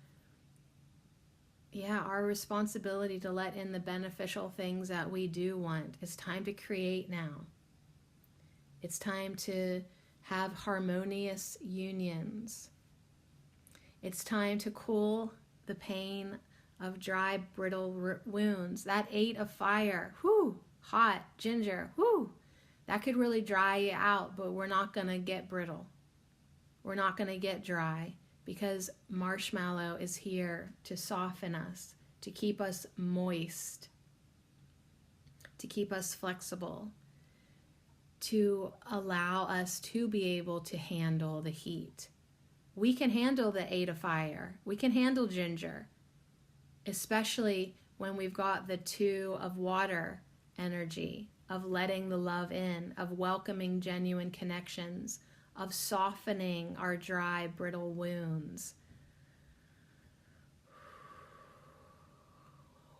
responsibility to let in the beneficial things that we do want. It's time to create now. It's time to have harmonious unions. It's time to cool the pain of dry, brittle wounds. That 8 of fire, whoo, hot, ginger, whoo, that could really dry you out, but we're not going to get brittle. We're not going to get dry because marshmallow is here to soften us, to keep us moist, to keep us flexible, to allow us to be able to handle the heat. We can handle the 8 of fire. We can handle ginger, especially when we've got the 2 of water energy, of letting the love in, of welcoming genuine connections, of softening our dry, brittle wounds.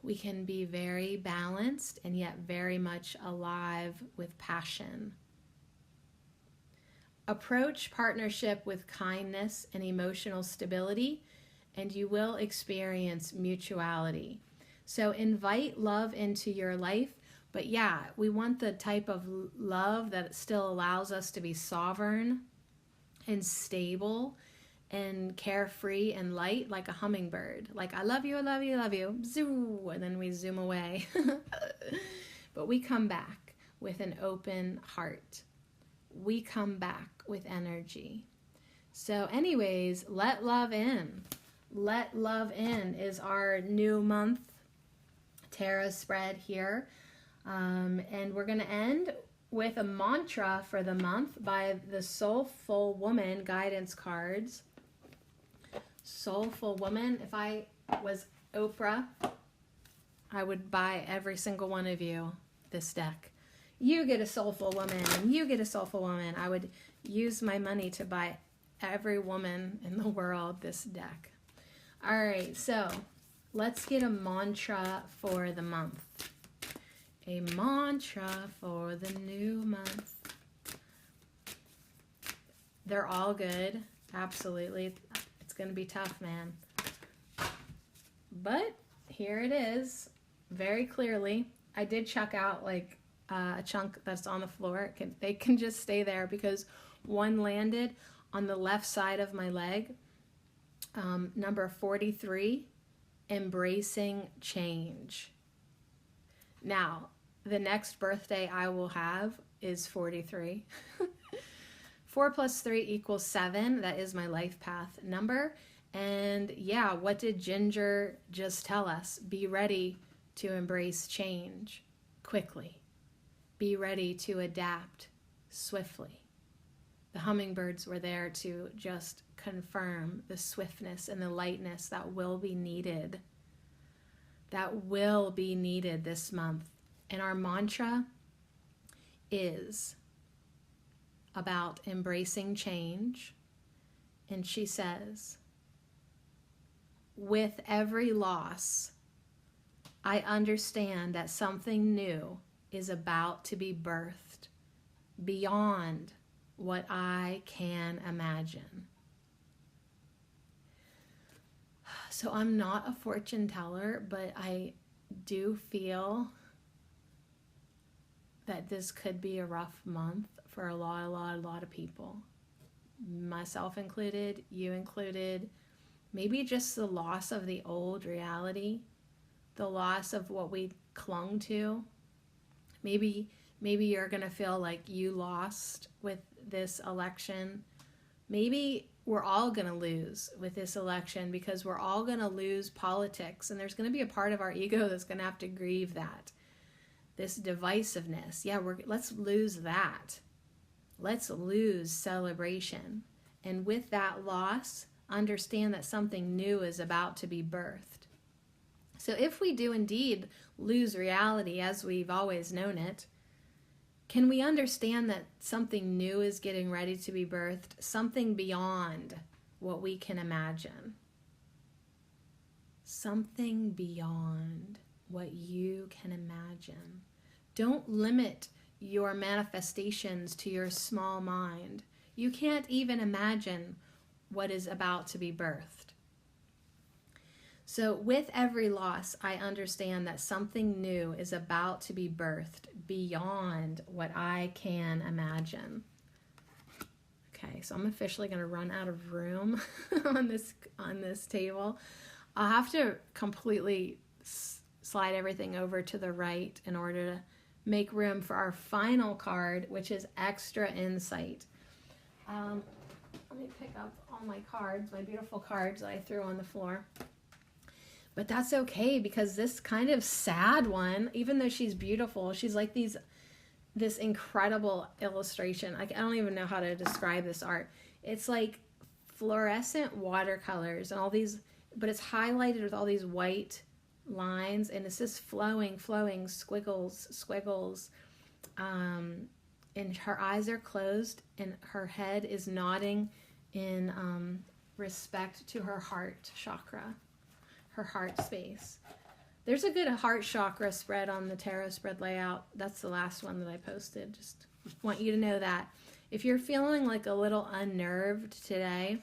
We can be very balanced and yet very much alive with passion. Approach partnership with kindness and emotional stability, and you will experience mutuality. So invite love into your life, but yeah, we want the type of love that still allows us to be sovereign and stable and carefree and light, like a hummingbird. Like, I love you, I love you, I love you, zoo, and then we zoom away. But we come back with an open heart. We come back with energy. So anyways, let love in. Let love in is our new month tarot spread here. And we're going to end with a mantra for the month by the Soulful Woman guidance cards. Soulful Woman. If I was Oprah, I would buy every single one of you this deck. You get a Soulful Woman, and you get a Soulful Woman. I would use my money to buy every woman in the world this deck. All right, so let's get a mantra for the month. A mantra for the new month. They're all good. Absolutely. It's going to be tough, man. But here it is. Very clearly. I did chuck out like a chunk that's on the floor. They can just stay there because one landed on the left side of my leg. Number 43, embracing change. Now, the next birthday I will have is 43. 4 plus 3 equals 7. That is my life path number. And yeah, what did Ginger just tell us? Be ready to embrace change quickly. Be ready to adapt swiftly. The hummingbirds were there to just confirm the swiftness and the lightness that will be needed. That will be needed this month. And our mantra is about embracing change. And she says, with every loss, I understand that something new is about to be birthed beyond what I can imagine. So I'm not a fortune teller, but I do feel that this could be a rough month for a lot of people. Myself included, you included. Maybe just the loss of the old reality, the loss of what we clung to. Maybe you're going to feel like you lost with this election. Maybe we're all going to lose with this election because we're all going to lose politics. And there's going to be a part of our ego that's going to have to grieve that. This divisiveness. Yeah, let's lose that. Let's lose celebration. And with that loss, understand that something new is about to be birthed. So if we do indeed lose reality as we've always known it, can we understand that something new is getting ready to be birthed, something beyond what we can imagine? Something beyond what you can imagine. Don't limit your manifestations to your small mind. You can't even imagine what is about to be birthed. So with every loss, I understand that something new is about to be birthed beyond what I can imagine. Okay, so I'm officially going to run out of room on this table. I'll have to completely slide everything over to the right in order to make room for our final card, which is Extra Insight. Let me pick up all my cards, my beautiful cards that I threw on the floor. But that's okay because this kind of sad one, even though she's beautiful, she's like this incredible illustration. I don't even know how to describe this art. It's like fluorescent watercolors and all these, but it's highlighted with all these white lines, and it's just flowing squiggles. And her eyes are closed, and her head is nodding in respect to her heart chakra, her heart space. There's a good heart chakra spread on the tarot spread layout. That's the last one that I posted. Just want you to know that. If you're feeling like a little unnerved today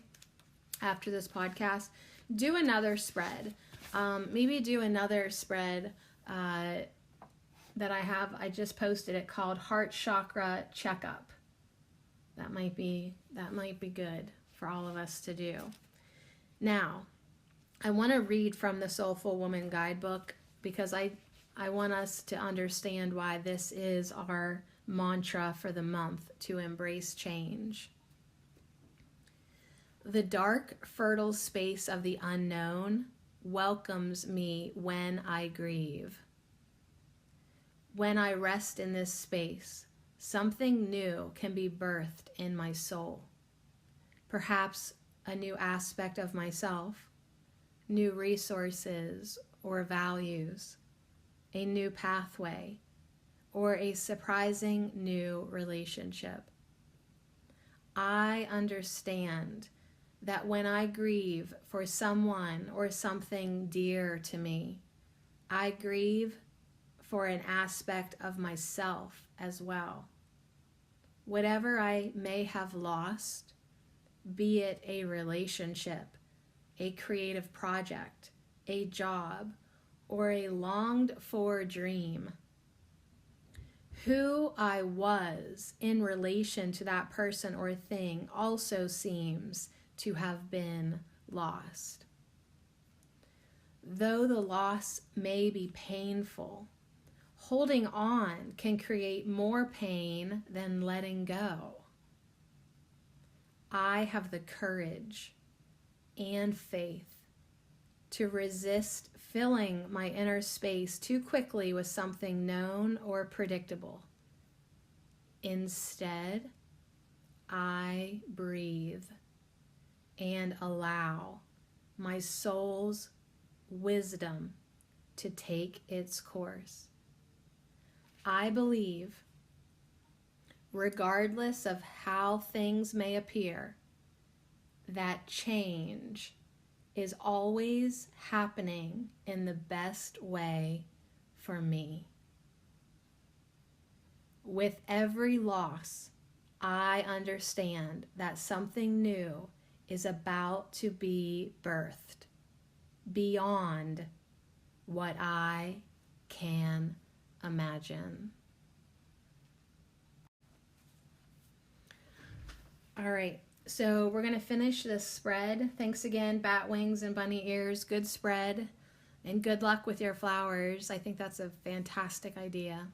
after this podcast, do another spread. Maybe do another spread that I just posted it called Heart Chakra Checkup. That might be good for all of us to do. Now, I want to read from the Soulful Woman Guidebook because I want us to understand why this is our mantra for the month, to embrace change. The dark, fertile space of the unknown welcomes me when I grieve. When I rest in this space, something new can be birthed in my soul. Perhaps a new aspect of myself, new resources or values, a new pathway, or a surprising new relationship. I understand that when I grieve for someone or something dear to me, I grieve for an aspect of myself as well. Whatever I may have lost, be it a relationship, a creative project, a job, or a longed-for dream, who I was in relation to that person or thing also seems to have been lost. Though the loss may be painful, holding on can create more pain than letting go. I have the courage and faith to resist filling my inner space too quickly with something known or predictable. Instead, I breathe and allow my soul's wisdom to take its course. I believe, regardless of how things may appear, that change is always happening in the best way for me. With every loss, I understand that something new is about to be birthed beyond what I can imagine. All right. So we're going to finish this spread. Thanks again, bat wings and bunny ears. Good spread, and good luck with your flowers. I think that's a fantastic idea.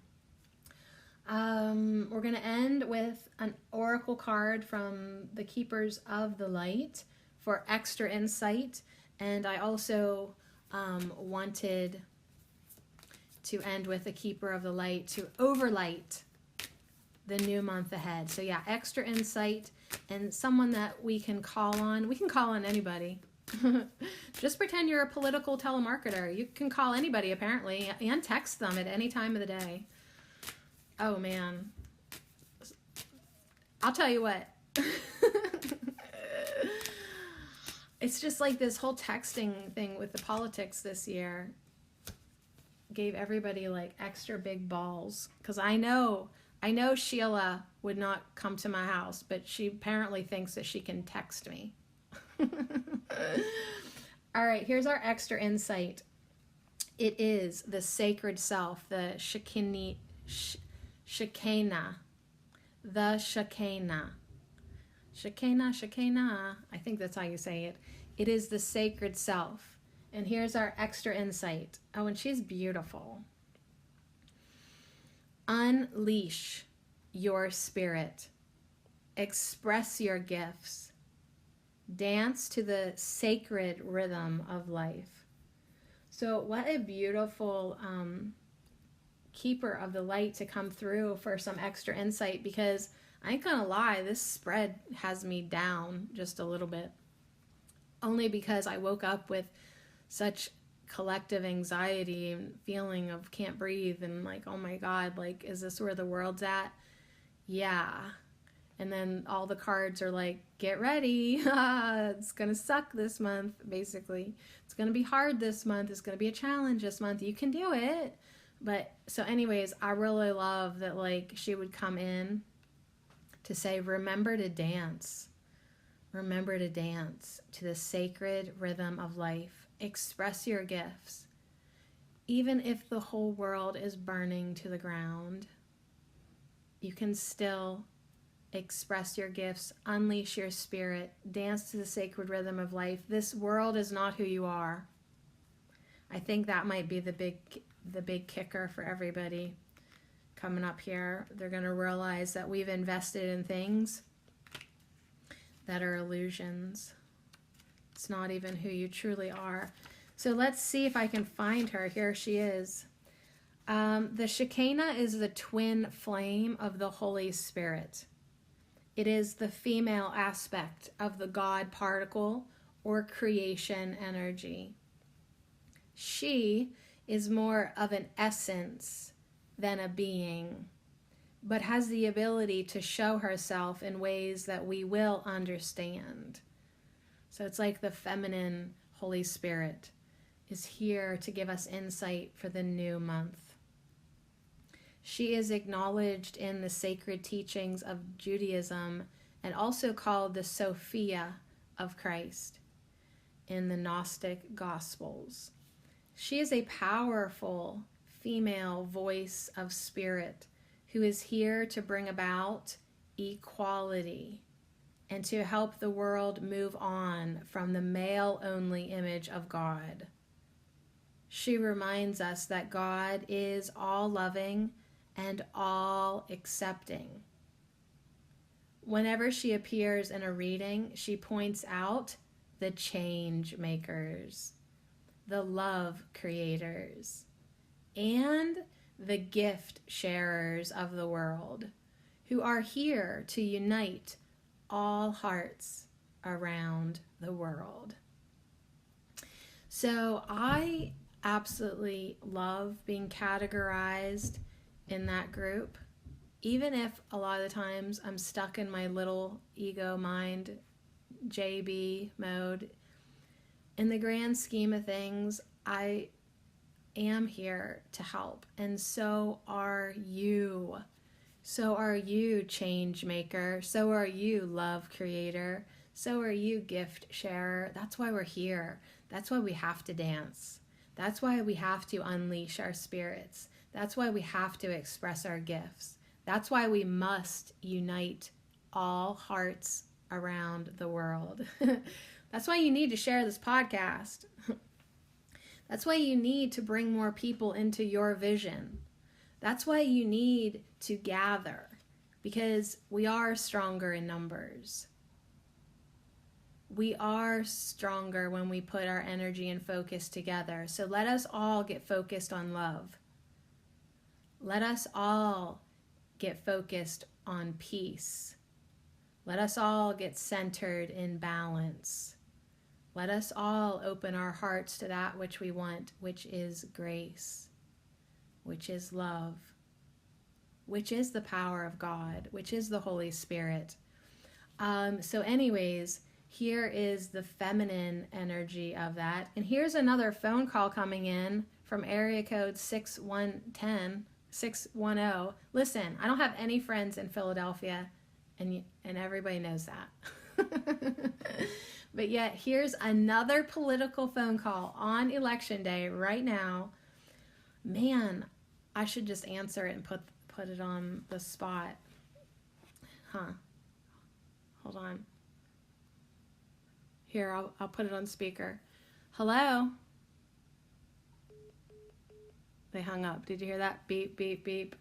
We're going to end with an oracle card from the Keepers of the Light for extra insight. And I also wanted to end with a Keeper of the Light to overlight the new month ahead. So yeah, extra insight and someone that we can call on. We can call on anybody. Just pretend you're a political telemarketer. You can call anybody apparently and text them at any time of the day. Oh man. I'll tell you what. It's just like this whole texting thing with the politics this year gave everybody like extra big balls. Because I know Sheila would not come to my house, but she apparently thinks that she can text me. All right, here's our extra insight. It is the sacred self, the Shekinah, the Shekinah. Shekinah, I think that's how you say it. It is the sacred self. And here's our extra insight. Oh, and she's beautiful. Unleash your spirit. Express your gifts. Dance to the sacred rhythm of life. So what a beautiful keeper of the light to come through for some extra insight, because I ain't gonna lie, this spread has me down just a little bit. Only because I woke up with such collective anxiety and feeling of can't breathe and like, oh my God, like, is this where the world's at? Yeah. And then all the cards are like, get ready. It's going to suck this month, basically. It's going to be hard this month. It's going to be a challenge this month. You can do it. But so anyways, I really love that like she would come in to say, remember to dance. Remember to dance to the sacred rhythm of life. Express your gifts. Even if the whole world is burning to the ground, you can still express your gifts, unleash your spirit, dance to the sacred rhythm of life. This world is not who you are. I think that might be the big kicker for everybody coming up here. They're going to realize that we've invested in things that are illusions. It's not even who you truly are. So let's see if I can find her. Here she is. The Shekinah is the twin flame of the Holy Spirit. It is the female aspect of the God particle or creation energy. She is more of an essence than a being, but has the ability to show herself in ways that we will understand. So it's like the feminine Holy Spirit is here to give us insight for the new month. She is acknowledged in the sacred teachings of Judaism and also called the Sophia of Christ in the Gnostic Gospels. She is a powerful female voice of spirit who is here to bring about equality and to help the world move on from the male-only image of God. She reminds us that God is all-loving and all-accepting. Whenever she appears in a reading, she points out the change makers, the love creators, and the gift sharers of the world who are here to unite all hearts around the world. So I absolutely love being categorized in that group, even if a lot of the times I'm stuck in my little ego mind, JB mode. In the grand scheme of things, I am here to help, and so are you. So are you, change maker. So are you, love creator. So are you, gift sharer. That's why we're here. That's why we have to dance. That's why we have to unleash our spirits. That's why we have to express our gifts. That's why we must unite all hearts around the world. That's why you need to share this podcast. That's why you need to bring more people into your vision. That's why you need to gather, because we are stronger in numbers. We are stronger when we put our energy and focus together. So let us all get focused on love. Let us all get focused on peace. Let us all get centered in balance. Let us all open our hearts to that which we want, which is grace, which is love, which is the power of God, which is the Holy Spirit. So anyways, here is the feminine energy of that. And here's another phone call coming in from area code 610. Listen, I don't have any friends in Philadelphia, and everybody knows that. But yet, here's another political phone call on election day right now. Man, I should just answer it and put it on the spot. Hold on. Here, I'll put it on speaker. Hello? They hung up. Did you hear that? Beep, beep, beep.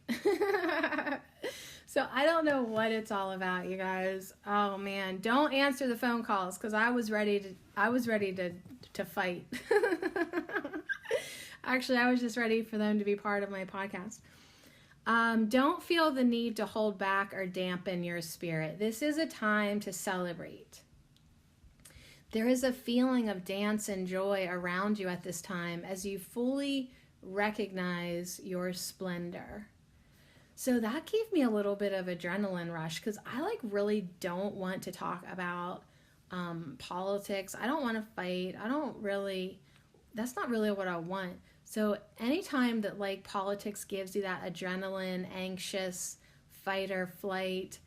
So I don't know what it's all about, you guys. Oh man, don't answer the phone calls, because I was ready to fight. Actually, I was just ready for them to be part of my podcast. Don't feel the need to hold back or dampen your spirit. This is a time to celebrate. There is a feeling of dance and joy around you at this time as you fully recognize your splendor. So that gave me a little bit of adrenaline rush, because I really don't want to talk about politics. I don't want to fight. That's not really what I want. So anytime that politics gives you that adrenaline, anxious, fight or flight,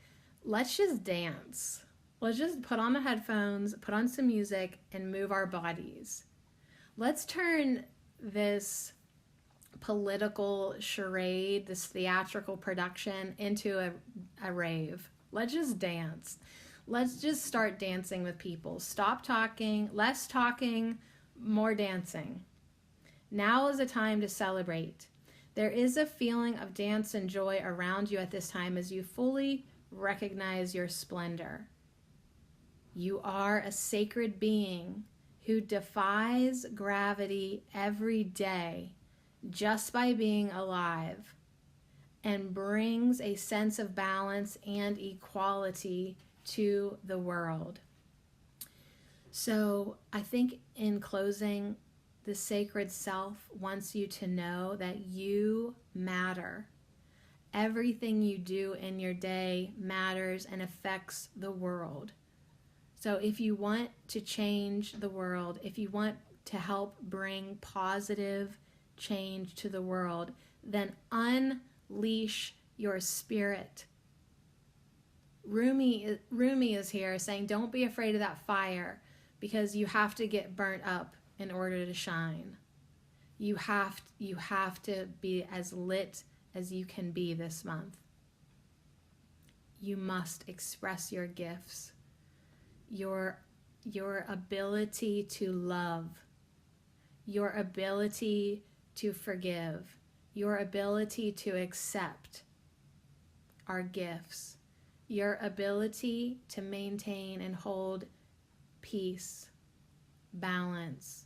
let's just dance. Let's just put on the headphones, put on some music, and move our bodies. Let's turn this political charade, this theatrical production, into a rave. Let's just dance. Let's just start dancing with people. Stop talking, less talking, more dancing. Now is a time to celebrate. There is a feeling of dance and joy around you at this time as you fully recognize your splendor. You are a sacred being who defies gravity every day just by being alive, and brings a sense of balance and equality to the world. So I think in closing, the sacred self wants you to know that you matter. Everything you do in your day matters and affects the world. So if you want to change the world, if you want to help bring positive change to the world, then unleash your spirit. Rumi is here saying, don't be afraid of that fire, because you have to get burnt up in order to shine. You have to be as lit as you can be this month. You must express your gifts, your ability to love, your ability to forgive, your ability to accept our gifts, your ability to maintain and hold peace, balance,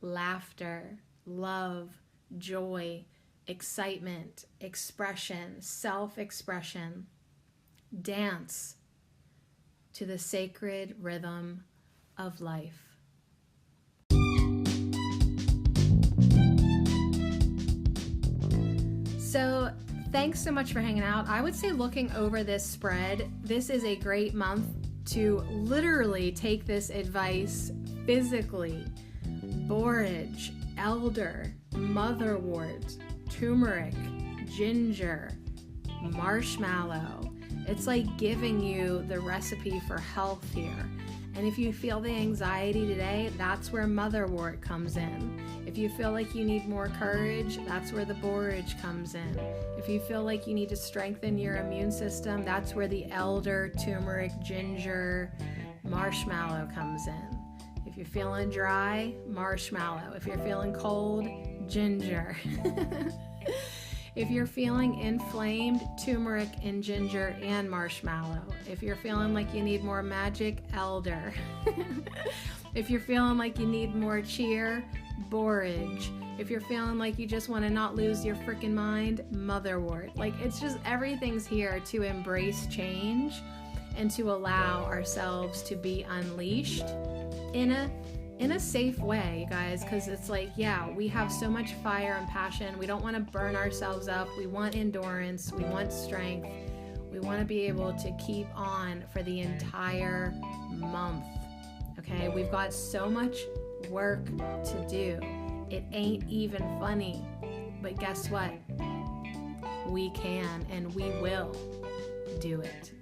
laughter, love, joy, excitement, expression, self-expression. Dance to the sacred rhythm of life. So thanks so much for hanging out. I would say, looking over this spread, this is a great month to literally take this advice physically. Borage, elder, motherwort, turmeric, ginger, marshmallow. It's like giving you the recipe for health here. And if you feel the anxiety today, that's where motherwort comes in. If you feel like you need more courage, that's where the borage comes in. If you feel like you need to strengthen your immune system, that's where the elder, turmeric, ginger, marshmallow comes in. If you're feeling dry, marshmallow. If you're feeling cold, ginger. If you're feeling inflamed, turmeric and ginger and marshmallow. If you're feeling like you need more magic, elder. If you're feeling like you need more cheer, borage. If you're feeling like you just want to not lose your freaking mind, motherwort. Like, it's just, everything's here to embrace change and to allow ourselves to be unleashed in a safe way, you guys, because it's like, yeah, we have so much fire and passion. We don't want to burn ourselves up. We want endurance. We want strength. We want to be able to keep on for the entire month. Okay, we've got so much work to do. It ain't even funny. But guess what? We can and we will do it.